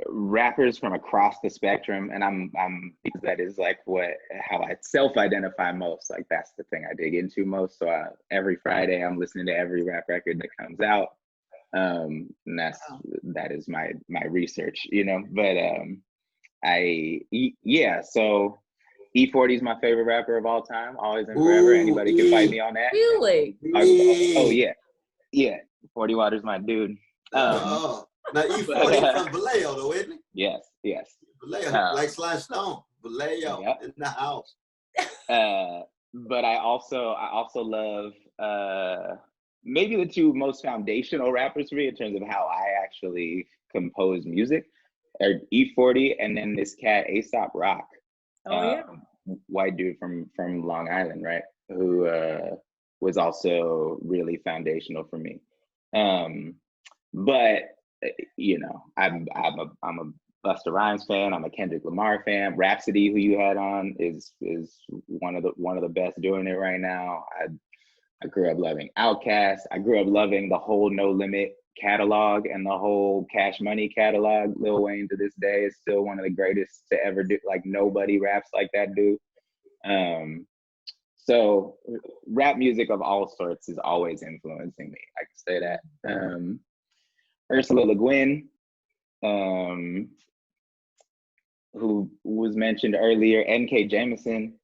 rappers from across the spectrum, and I'm because that is like how I self-identify most. Like that's the thing I dig into most. So every Friday I'm listening to every rap record that comes out, and that is my research, you know. But so E40 is my favorite rapper of all time, always and forever. Anybody can fight me on that. Really? Oh yeah. 40 Water's my dude. Now E40 from Vallejo, though, isn't he? Yes. Vallejo, like Sly Stone. Vallejo in the house. But I also love maybe the two most foundational rappers for me in terms of how I actually compose music are E40 and then this cat Aesop Rock. White dude from Long Island, right? Who was also really foundational for me. But you know, I'm a Busta Rhymes fan. I'm a Kendrick Lamar fan. Rhapsody, who you had on, is one of the best doing it right now. I grew up loving Outkast. I grew up loving the whole No Limit catalog and the whole Cash Money catalog. Lil Wayne to this day is still one of the greatest to ever do. Like nobody raps like that dude. So rap music of all sorts is always influencing me. I can say that. Ursula Le Guin, who was mentioned earlier, N.K. Jemisin,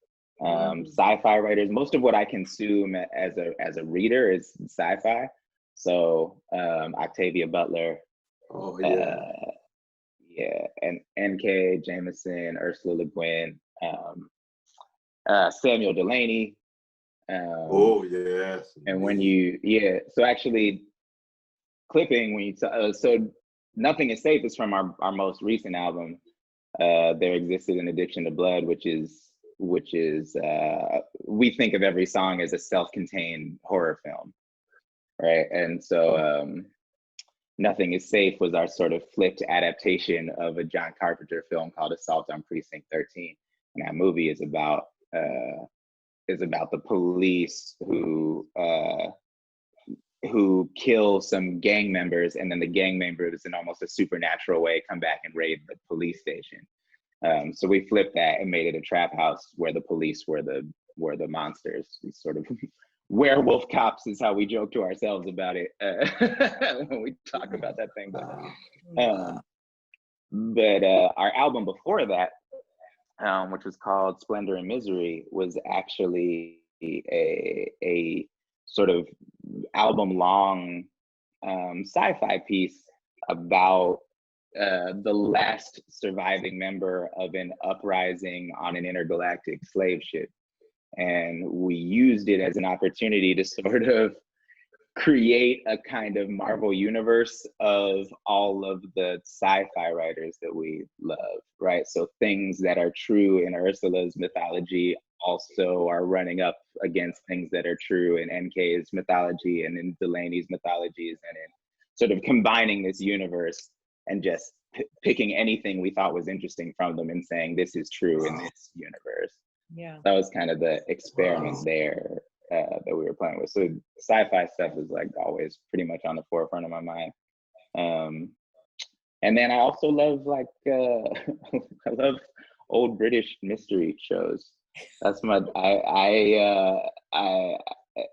sci-fi writers. Most of what I consume as a reader is sci-fi. So Octavia Butler, Oh yeah. yeah, and N.K. Jemisin, Ursula Le Guin, Samuel Delaney. Oh yes. And when you, so actually clipping when you, so Nothing Is Safe is from our most recent album, There Existed an Addiction to Blood, which is we think of every song as a self-contained horror film, right? And so Nothing Is Safe was our sort of flipped adaptation of a John Carpenter film called Assault on Precinct 13. And that movie is about the police who kill some gang members, and then the gang members in almost a supernatural way come back and raid the police station. So we flipped that and made it a trap house where the police were the monsters. These sort of werewolf cops is how we joke to ourselves about it when we talk about that thing. But our album before that, which was called Splendor and Misery, was actually a sort of album-long sci-fi piece about the last surviving member of an uprising on an intergalactic slave ship. And we used it as an opportunity to sort of create a kind of Marvel universe of all of the sci-fi writers that we love, right? So things that are true in Ursula's mythology also are running up against things that are true in NK's mythology and in Delaney's mythologies, and in sort of combining this universe and just picking anything we thought was interesting from them and saying, this is true in this universe. Yeah. That was kind of the experiment there that we were playing with. So sci-fi stuff is like always pretty much on the forefront of my mind. And then I also love like, I love old British mystery shows. That's my,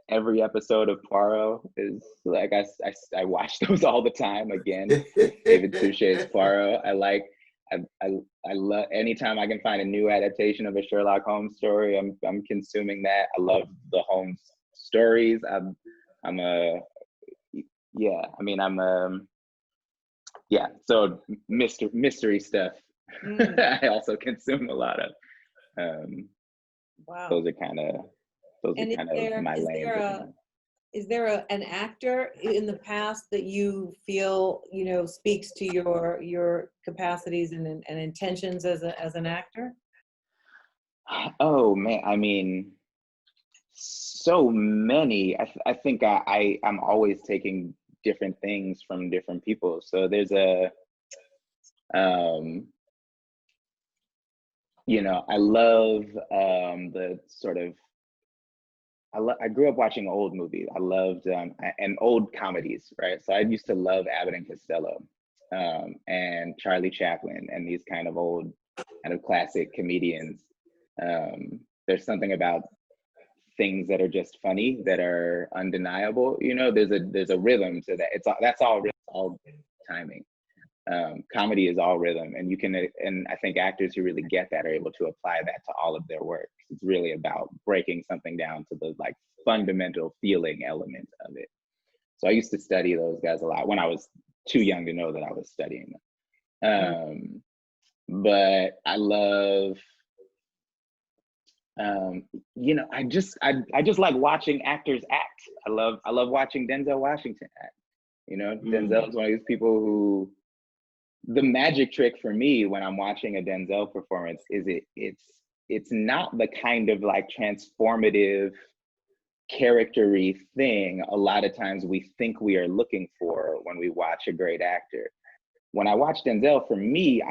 every episode of Poirot is like, I watch those all the time again. David Suchet's Poirot. I love, anytime I can find a new adaptation of a Sherlock Holmes story, I'm consuming that. I love the Holmes stories. So mystery stuff. I also consume a lot of. Wow. Those are kind of my lane. Is there an actor in the past that you feel, speaks to your capacities and intentions as an actor? Oh man, I mean, so many. I think I'm always taking different things from different people. So there's I love the sort of, I grew up watching old movies. I loved and old comedies, right? So I used to love Abbott and Costello and Charlie Chaplin and these kind of old, kind of classic comedians. There's something about things that are just funny, that are undeniable. There's a rhythm to that. That's all timing. Comedy is all rhythm, and I think actors who really get that are able to apply that to all of their work. It's really about breaking something down to the like fundamental feeling element of it. So I used to study those guys a lot when I was too young to know that I was studying them. But I love, I just like watching actors act. I love watching Denzel Washington act. Denzel is one of these people who, the magic trick for me when I'm watching a Denzel performance is it's not the kind of like transformative character-y thing a lot of times we think we are looking for when we watch a great actor. When I watch Denzel, for me,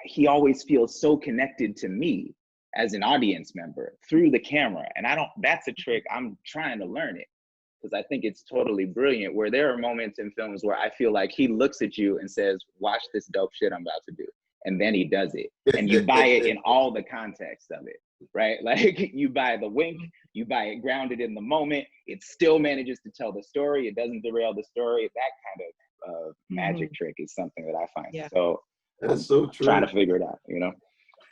he always feels so connected to me as an audience member through the camera. And that's a trick, I'm trying to learn it. because I think it's totally brilliant, where there are moments in films where I feel like he looks at you and says, watch this dope shit I'm about to do. And then he does it. And you buy it in all the context of it, right? Like you buy the wink, you buy it grounded in the moment. It still manages to tell the story. It doesn't derail the story. That kind of magic trick is something that I find so that's so true. Trying to figure it out, you know?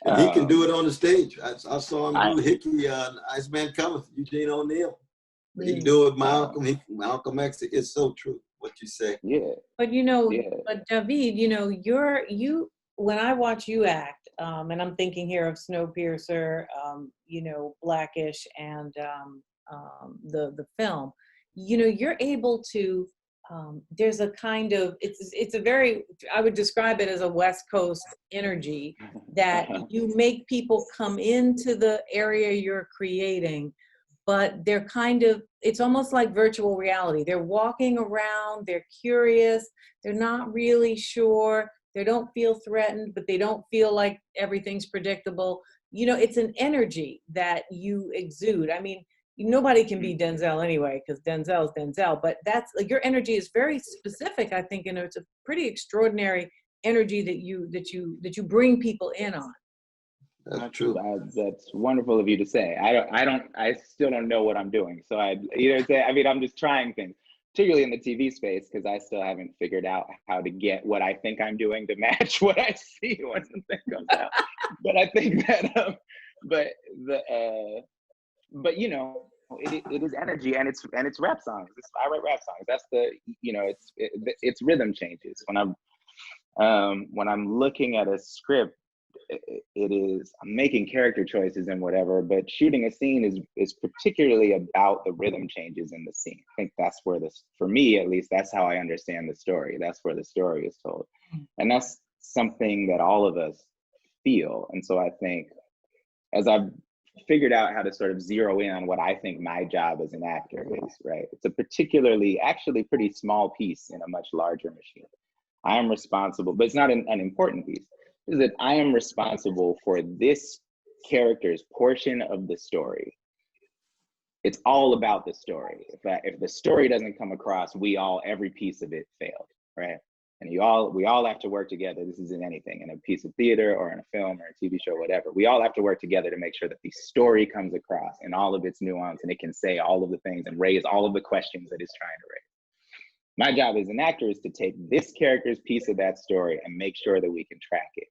And he can do it on the stage. I saw him do Hickey on Iceman Cometh, Eugene O'Neill. He can do it, Malcolm X. It's so true what you say. Yeah. But but David, when I watch you act, and I'm thinking here of Snowpiercer, Blackish, and the film, you're able to. There's a kind of it's a very, I would describe it as a West Coast energy that you make people come into the area you're creating, but they're kind of, it's almost like virtual reality. They're walking around, they're curious, they're not really sure, they don't feel threatened, but they don't feel like everything's predictable. It's an energy that you exude. I mean, nobody can be Denzel anyway, because Denzel's Denzel, but that's like, your energy is very specific, I think, and it's a pretty extraordinary energy that you bring people in on. That's true. That's wonderful of you to say. I still don't know what I'm doing. So I'm just trying things, particularly in the TV space, because I still haven't figured out how to get what I think I'm doing to match what I see when the thing comes out. But I think that, it is energy, and it's rap songs. I write rap songs. That's it's rhythm changes. When I'm looking at a script, I'm making character choices and whatever, but shooting a scene is particularly about the rhythm changes in the scene. I think that's where for me at least, that's how I understand the story. That's where the story is told. And that's something that all of us feel. And so I think as I've figured out how to sort of zero in on what I think my job as an actor is, right? It's a particularly, actually pretty small piece in a much larger machine. I am responsible, but it's not an unimportant piece, is that I am responsible for this character's portion of the story. It's all about the story. If the story doesn't come across, every piece of it failed, right? And we all have to work together. This isn't anything in a piece of theater or in a film or a TV show, whatever. We all have to work together to make sure that the story comes across in all of its nuance, and it can say all of the things and raise all of the questions that it's trying to raise. My job as an actor is to take this character's piece of that story and make sure that we can track it.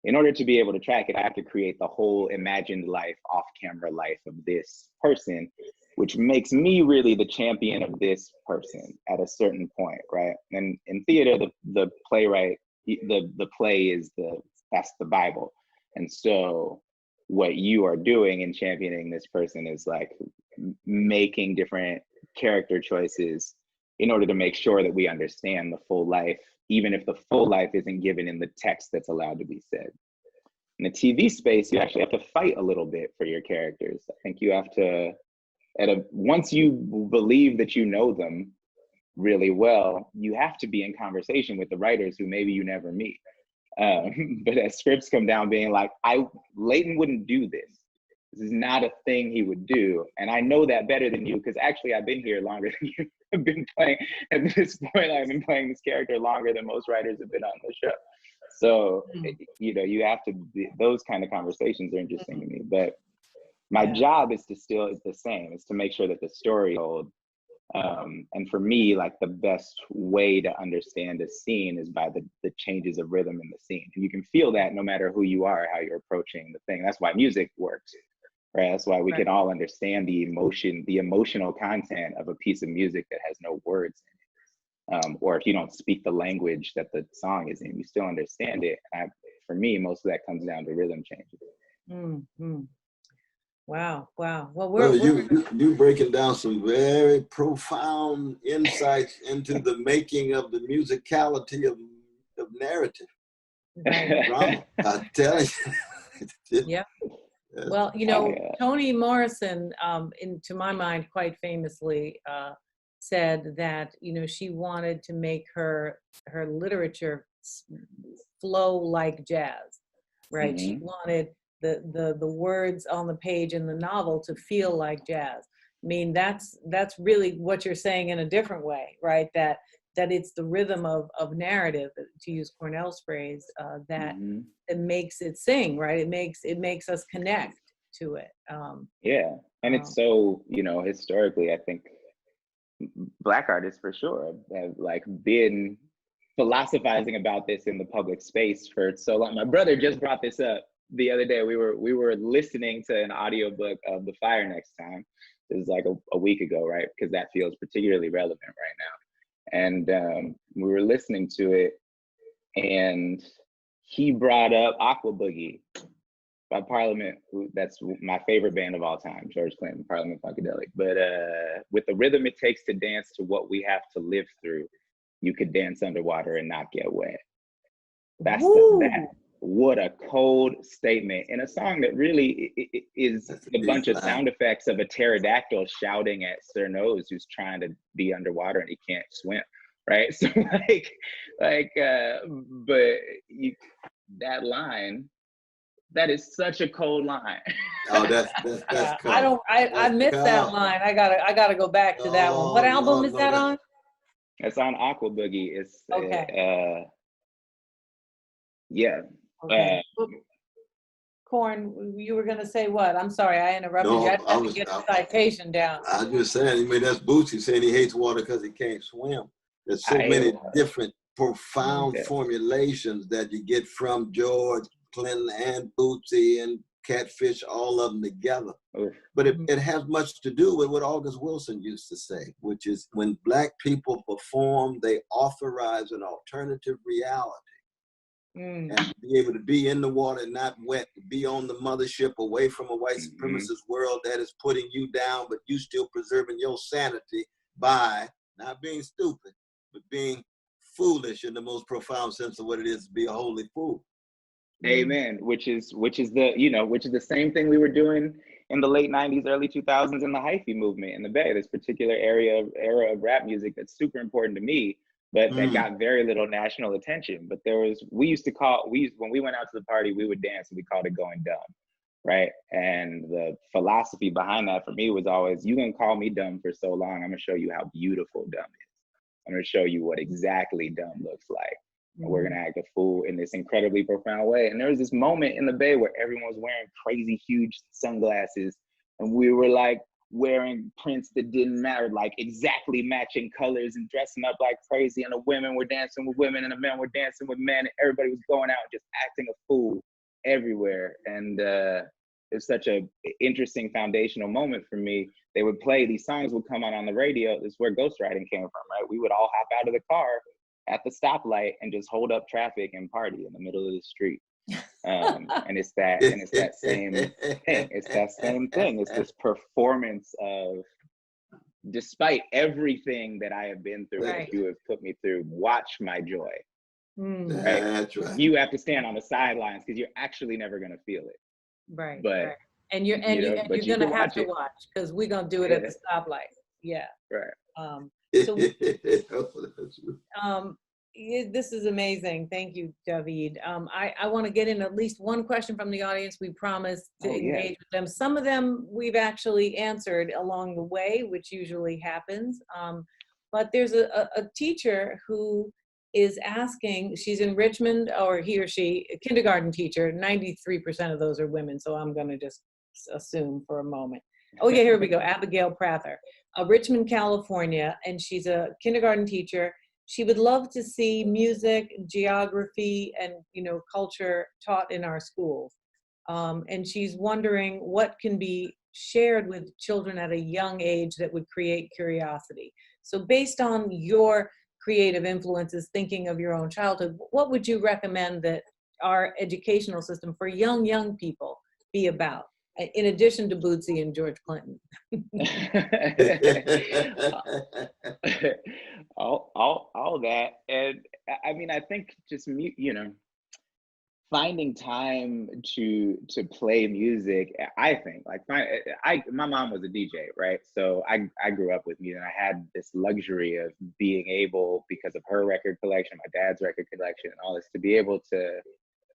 In order to be able to track it, I have to create the whole imagined life, off-camera life of this person, which makes me really the champion of this person at a certain point, right? And in theater, the playwright, the play that's the Bible. And so what you are doing in championing this person is like making different character choices in order to make sure that we understand the full life, even if the full life isn't given in the text that's allowed to be said. In the TV space, you actually have to fight a little bit for your characters. I think you have to, once you believe that you know them really well, you have to be in conversation with the writers who maybe you never meet. But as scripts come down being like, Leighton wouldn't do this. This is not a thing he would do. And I know that better than you, because actually I've been here longer than you have been playing. At this point, I've been playing this character longer than most writers have been on the show. So, you have to those kind of conversations are interesting to me. But my job is the same. It's to make sure that the story holds. And for me, like the best way to understand a scene is by the changes of rhythm in the scene. And you can feel that no matter who you are, how you're approaching the thing. That's why music works, right? That's why we can all understand the emotional content of a piece of music that has no words in it. Or if you don't speak the language that the song is in, you still understand it. For me, most of that comes down to rhythm changes. Mm-hmm. Wow. Well, you breaking down some very profound insights into the making of the musicality of narrative. Drama. I tell you. Yeah. Well, Toni Morrison, to my mind, quite famously, said that she wanted to make her literature flow like jazz, right? Mm-hmm. She wanted the words on the page in the novel to feel like jazz. I mean, that's really what you're saying in a different way, right? That it's the rhythm of narrative, to use Cornel's phrase, that it makes it sing, right? It makes us connect to it. Yeah, and it's so, you know, historically, I think Black artists for sure have like been philosophizing about this in the public space for so long. My brother just brought this up the other day. We were listening to an audiobook of The Fire Next Time. It was like a week ago, right? Because that feels particularly relevant right now. And we were listening to it, and he brought up Aqua Boogie by Parliament, that's my favorite band of all time, George Clinton, Parliament Funkadelic. But with the rhythm it takes to dance to what we have to live through, you could dance underwater and not get wet. That's that. What a cold statement in a song that really is a bunch of sound effects of a pterodactyl shouting at Sir Nose, who's trying to be underwater and he can't swim, right? So but that line, that is such a cold line. Oh, that's cold. I missed that line. I gotta go back to that one. What album is that on? It's on Aqua Boogie. It's okay. Yeah. Okay. Corn, you were gonna say what? I'm sorry, I interrupted you. I had to get the citation down. I was just saying, I mean, that's Bootsy saying he hates water because he can't swim. There's so many different profound formulations that you get from George Clinton and Bootsy and Catfish, all of them together. But it has much to do with what August Wilson used to say, which is when Black people perform, they authorize an alternative reality. And be able to be in the water, not wet, to be on the mothership away from a white supremacist world that is putting you down, but you still preserving your sanity by not being stupid, but being foolish in the most profound sense of what it is to be a holy fool. Amen. Which is the same thing we were doing in the late 90s, early 2000s in the hyphy movement in the Bay, this particular era of rap music that's super important to me, but that got very little national attention. But when we went out to the party, we would dance and we called it going dumb, right? And the philosophy behind that for me was always, you can call me dumb for so long, I'm gonna show you how beautiful dumb is. I'm gonna show you what exactly dumb looks like. And we're gonna act a fool in this incredibly profound way. And there was this moment in the Bay where everyone was wearing crazy huge sunglasses, and we were like wearing prints that didn't matter, like exactly matching colors and dressing up like crazy. And the women were dancing with women and the men were dancing with men, and everybody was going out just acting a fool everywhere. And it's such a interesting foundational moment for me. They would play, these songs would come on the radio. This is where ghostwriting came from, right? We would all hop out of the car at the stoplight and just hold up traffic and party in the middle of the street. And it's that same thing. It's that same thing. It's this performance of, despite everything that I have been through, that you have put me through, watch my joy. Right? That's right. You have to stand on the sidelines because you're actually never gonna feel it. Right. But right. And you're gonna have to watch, because we're gonna do it at the stoplight. Yeah. Right. So this is amazing. Thank you, David. I want to get in at least one question from the audience. We promised to engage with them. Some of them we've actually answered along the way, which usually happens. But there's a teacher who is asking, she's in Richmond, or he or she, a kindergarten teacher. 93% of those are women, so I'm going to just assume for a moment. Oh yeah, here we go. Abigail Prather, Richmond, California, and she's a kindergarten teacher. She would love to see music, geography, and culture taught in our schools. And she's wondering what can be shared with children at a young age that would create curiosity. So based on your creative influences, thinking of your own childhood, what would you recommend that our educational system for young people be about, in addition to Bootsy and George Clinton? all that. And I mean, I think just finding time to play music. I think my mom was a DJ, right? So I grew up with music, and I had this luxury of being able, because of her record collection, my dad's record collection, and all this, to be able to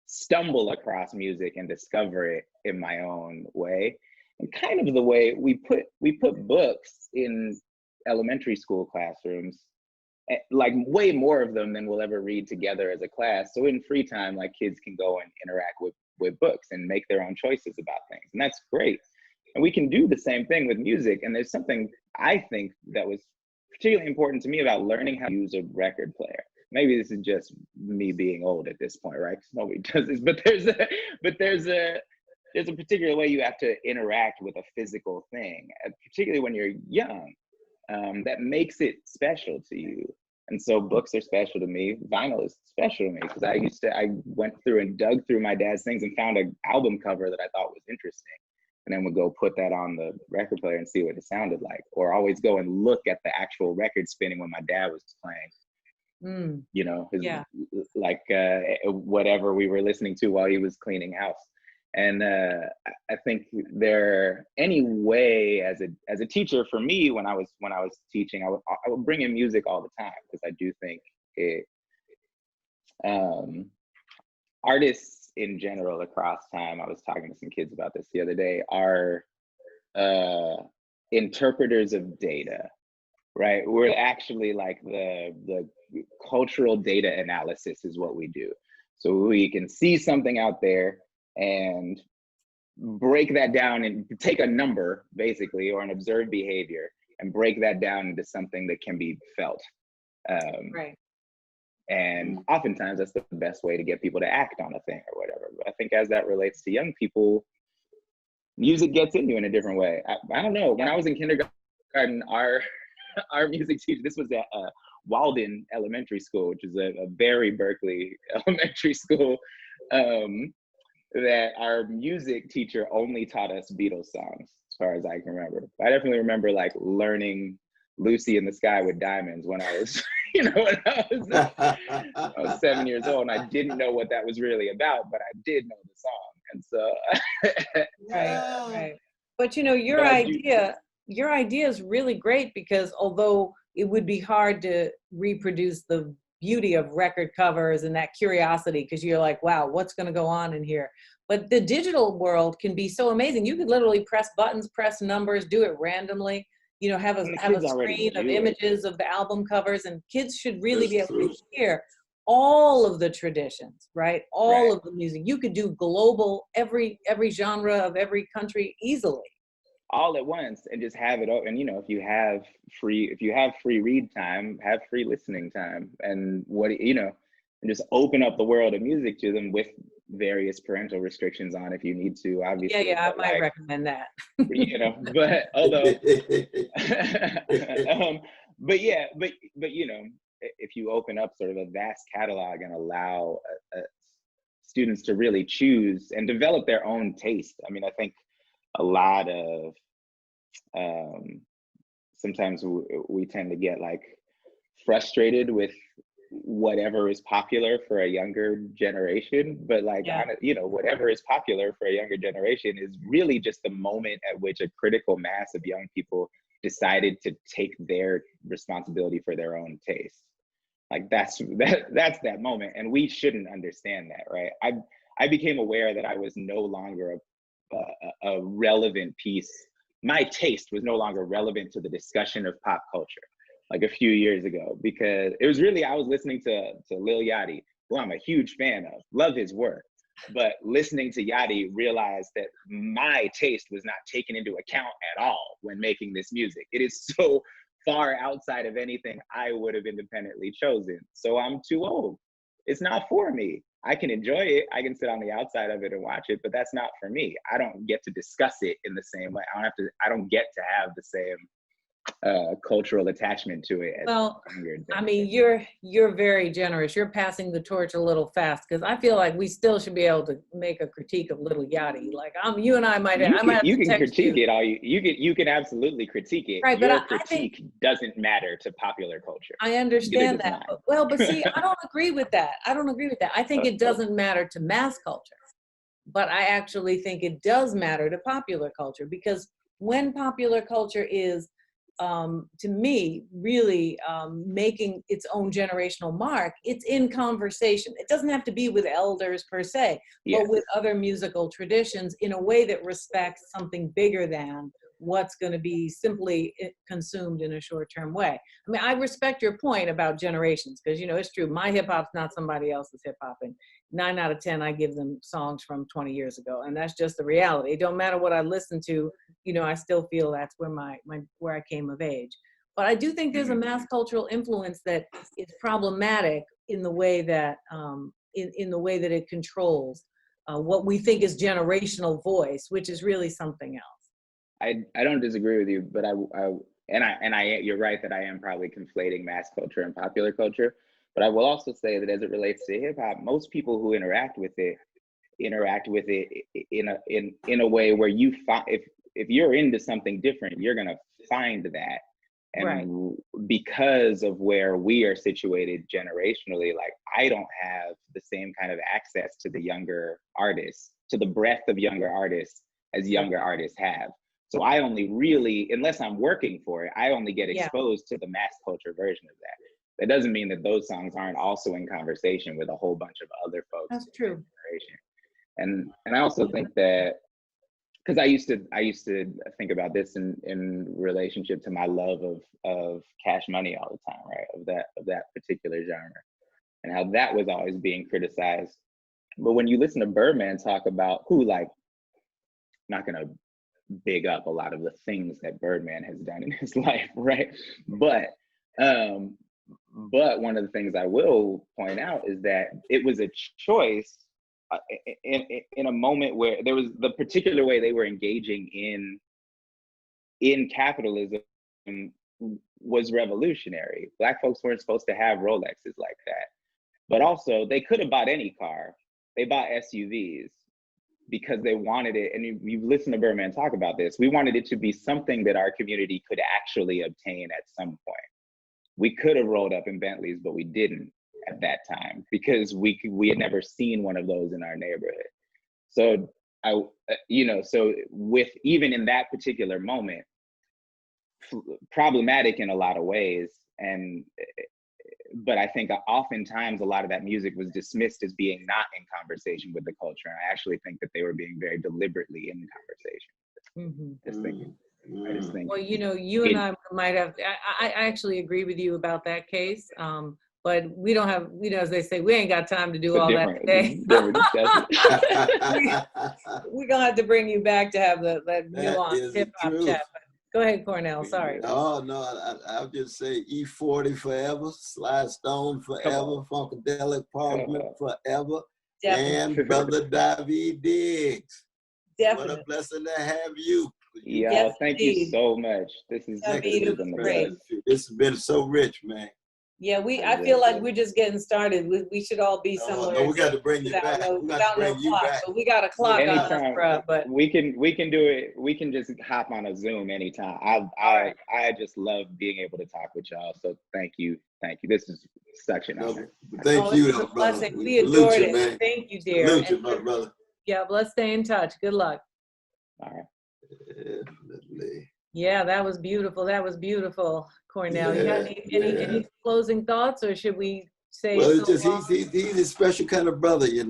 stumble across music and discover it in my own way. And kind of the way we put books in elementary school classrooms, like way more of them than we'll ever read together as a class. So in free time, like kids can go and interact with books and make their own choices about things. And that's great. And we can do the same thing with music. And there's something I think that was particularly important to me about learning how to use a record player. Maybe this is just me being old at this point, right? Because nobody does this, but there's a particular way you have to interact with a physical thing, particularly when you're young, that makes it special to you. And so books are special to me. Vinyl is special to me because I went through and dug through my dad's things and found an album cover that I thought was interesting, and then would go put that on the record player and see what it sounded like, or always go and look at the actual record spinning when my dad was playing, you know, like whatever we were listening to while he was cleaning house. And I think any way as a teacher for me, when I was teaching, I would bring in music all the time, because I do think it, artists in general across time, I was talking to some kids about this the other day, are interpreters of data, right? We're actually like the cultural data analysis is what we do. So we can see something out there and break that down and take a number, basically, or an observed behavior, and break that down into something that can be felt. Right. And oftentimes that's the best way to get people to act on a thing or whatever. But I think as that relates to young people, music gets in you in a different way. I don't know. When I was in kindergarten, our music teacher, this was at Walden Elementary School, which is a very Berkeley elementary school, that our music teacher only taught us Beatles songs, as far as I can remember. I definitely remember like learning Lucy in the Sky with Diamonds when I was, when I was 7 years old, and I didn't know what that was really about, but I did know the song. And so right. But your idea is really great, because although it would be hard to reproduce the beauty of record covers and that curiosity, because you're like, wow, what's going to go on in here? But the digital world can be so amazing. You could literally press buttons, press numbers, do it randomly, have a screen of images of the album covers, and kids should really be able to hear all of the traditions, right? All of the music. You could do global, every genre of every country easily. All at once, and just have it open. And if you have free read time, have free listening time, and and just open up the world of music to them with various parental restrictions on if you need to, obviously. I might recommend that. But although but if you open up sort of a vast catalog and allow students to really choose and develop their own taste. I mean, I think a lot of sometimes we tend to get like frustrated with whatever is popular for a younger generation, but whatever is popular for a younger generation is really just the moment at which a critical mass of young people decided to take their responsibility for their own taste. Like that's that moment, and we shouldn't understand that, right? I became aware that I was no longer a relevant piece. My taste was no longer relevant to the discussion of pop culture, like a few years ago, because it was really, I was listening to Lil Yachty, who I'm a huge fan of, love his work, but listening to Yachty, realized that my taste was not taken into account at all when making this music. It is so far outside of anything I would have independently chosen. So I'm too old. It's not for me. I can enjoy it. I can sit on the outside of it and watch it, but that's not for me. I don't get to discuss it in the same way. I don't get to have the same cultural attachment to it. Well, I mean, you're very generous. You're passing the torch a little fast, because I feel like we still should be able to make a critique of Little Yachty. Like you and I might have you to can text critique it all you can absolutely critique it. Right, Your but critique doesn't matter to popular culture. I understand that. But see, I don't agree with that. I think it doesn't matter to mass culture, but I actually think it does matter to popular culture, because when popular culture is to me, really making its own generational mark, it's in conversation. It doesn't have to be with elders per se, but with other musical traditions in a way that respects something bigger than what's going to be simply consumed in a short-term way. I mean, I respect your point about generations, because, you know, it's true. My hip hop's not somebody else's hip hop, and 9 out of 10, I give them songs from 20 years ago, and that's just the reality. It don't matter what I listen to, you know, I still feel that's where where I came of age. But I do think there's a mass cultural influence that is problematic in the way that in the way that it controls what we think is generational voice, which is really something else. I don't disagree with you, but you're right that I am probably conflating mass culture and popular culture. But I will also say that as it relates to hip hop, most people who interact with it in a way where you find, if you're into something different, you're gonna find that. And because of where we are situated generationally, like I don't have the same kind of access to the younger artists, to the breadth of younger artists as younger artists have. So I only really, unless I'm working for it, I only get exposed to the mass culture version of that. That doesn't mean that those songs aren't also in conversation with a whole bunch of other folks. That's true. And I also think that, because I used to think about this in relationship to my love of Cash Money all the time, right? Of that particular genre, and how that was always being criticized. But when you listen to Birdman talk about I'm not gonna big up a lot of the things that Birdman has done in his life, right? But one of the things I will point out is that it was a choice in a moment where there was the particular way they were engaging in capitalism was revolutionary. Black folks weren't supposed to have Rolexes like that, but also they could have bought any car. They bought SUVs because they wanted it. And you've listened to Birdman talk about this. We wanted it to be something that our community could actually obtain at some point. We could have rolled up in Bentleys, but we didn't at that time because we had never seen one of those in our neighborhood. So so with even in that particular moment, problematic in a lot of ways, but I think oftentimes a lot of that music was dismissed as being not in conversation with the culture. And I actually think that they were being very deliberately in conversation. I just think. Well, you and I might have, I actually agree with you about that case. But we don't have, as they say, we ain't got time to do all that today. We're gonna have to bring you back to have that nuanced hip hop chat. Go ahead, Cornel. Sorry. Oh no, I'll just say E40 forever, Sly Stone forever, Funkadelic Parliament forever, and Brother David Diggs. Definitely. What a blessing to have you. Yeah, thank you so much. This has been great. This has been so rich, man. Yeah, I feel like we're just getting started. We should all be somewhere. No, we got to bring you back. So we got a clock on us, bro, but we can do it. We can just hop on a Zoom anytime. I just love being able to talk with y'all. So thank you. This is such an honor. Thank you, it's a blessing. Brother. We adored it. Man. Thank you, dear. Salute you, my brother. Yeah, let's stay in touch. Good luck. All right. Definitely. Yeah, that was beautiful. Cornel, you got any closing thoughts, or should we say? Well, it's just he's a special kind of brother, He's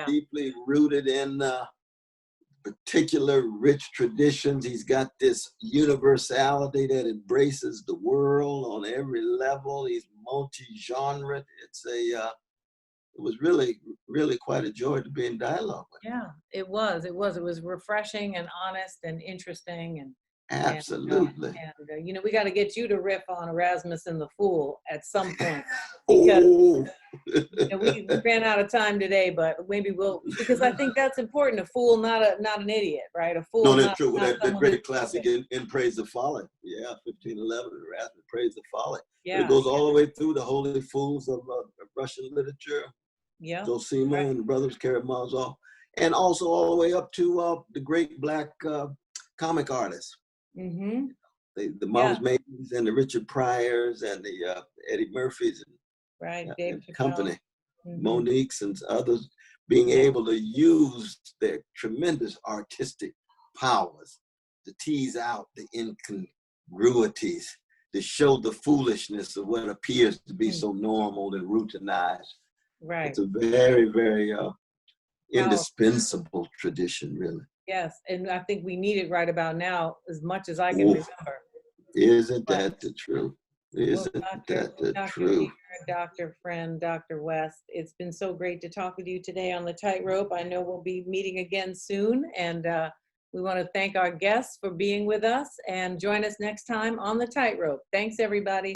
deeply rooted in particular rich traditions. He's got this universality that embraces the world on every level. He's multi-genre. It was really, really quite a joy to be in dialogue with him. Yeah, it was. It was refreshing and honest and interesting and. Absolutely. And we got to get you to riff on Erasmus and the Fool at some point. Because we ran out of time today, but maybe because I think that's important. A fool, not an idiot, right? A fool. No, that's true. That great classic in Praise of Folly. Yeah, 1511, Erasmus, Praise of Folly. Yeah. But it goes all the way through the holy fools of Russian literature. Yeah. Zosima and the brothers Karamazov. And also all the way up to the great Black comic artists. Mm-hmm. The Miles Mays and the Richard Pryors and the Eddie Murphys and company, Monique's and others, being able to use their tremendous artistic powers to tease out the incongruities, to show the foolishness of what appears to be so normal and routinized. Right. It's a very, very indispensable tradition, really. Yes, and I think we need it right about now as much as I can Ooh. remember. Isn't that the truth? Isn't Well, that the Dr. truth? Deere, Dr. Friend, Dr. West, it's been so great to talk with you today on the Tightrope. I know we'll be meeting again soon, and we want to thank our guests for being with us, and join us next time on the Tightrope. Thanks, everybody.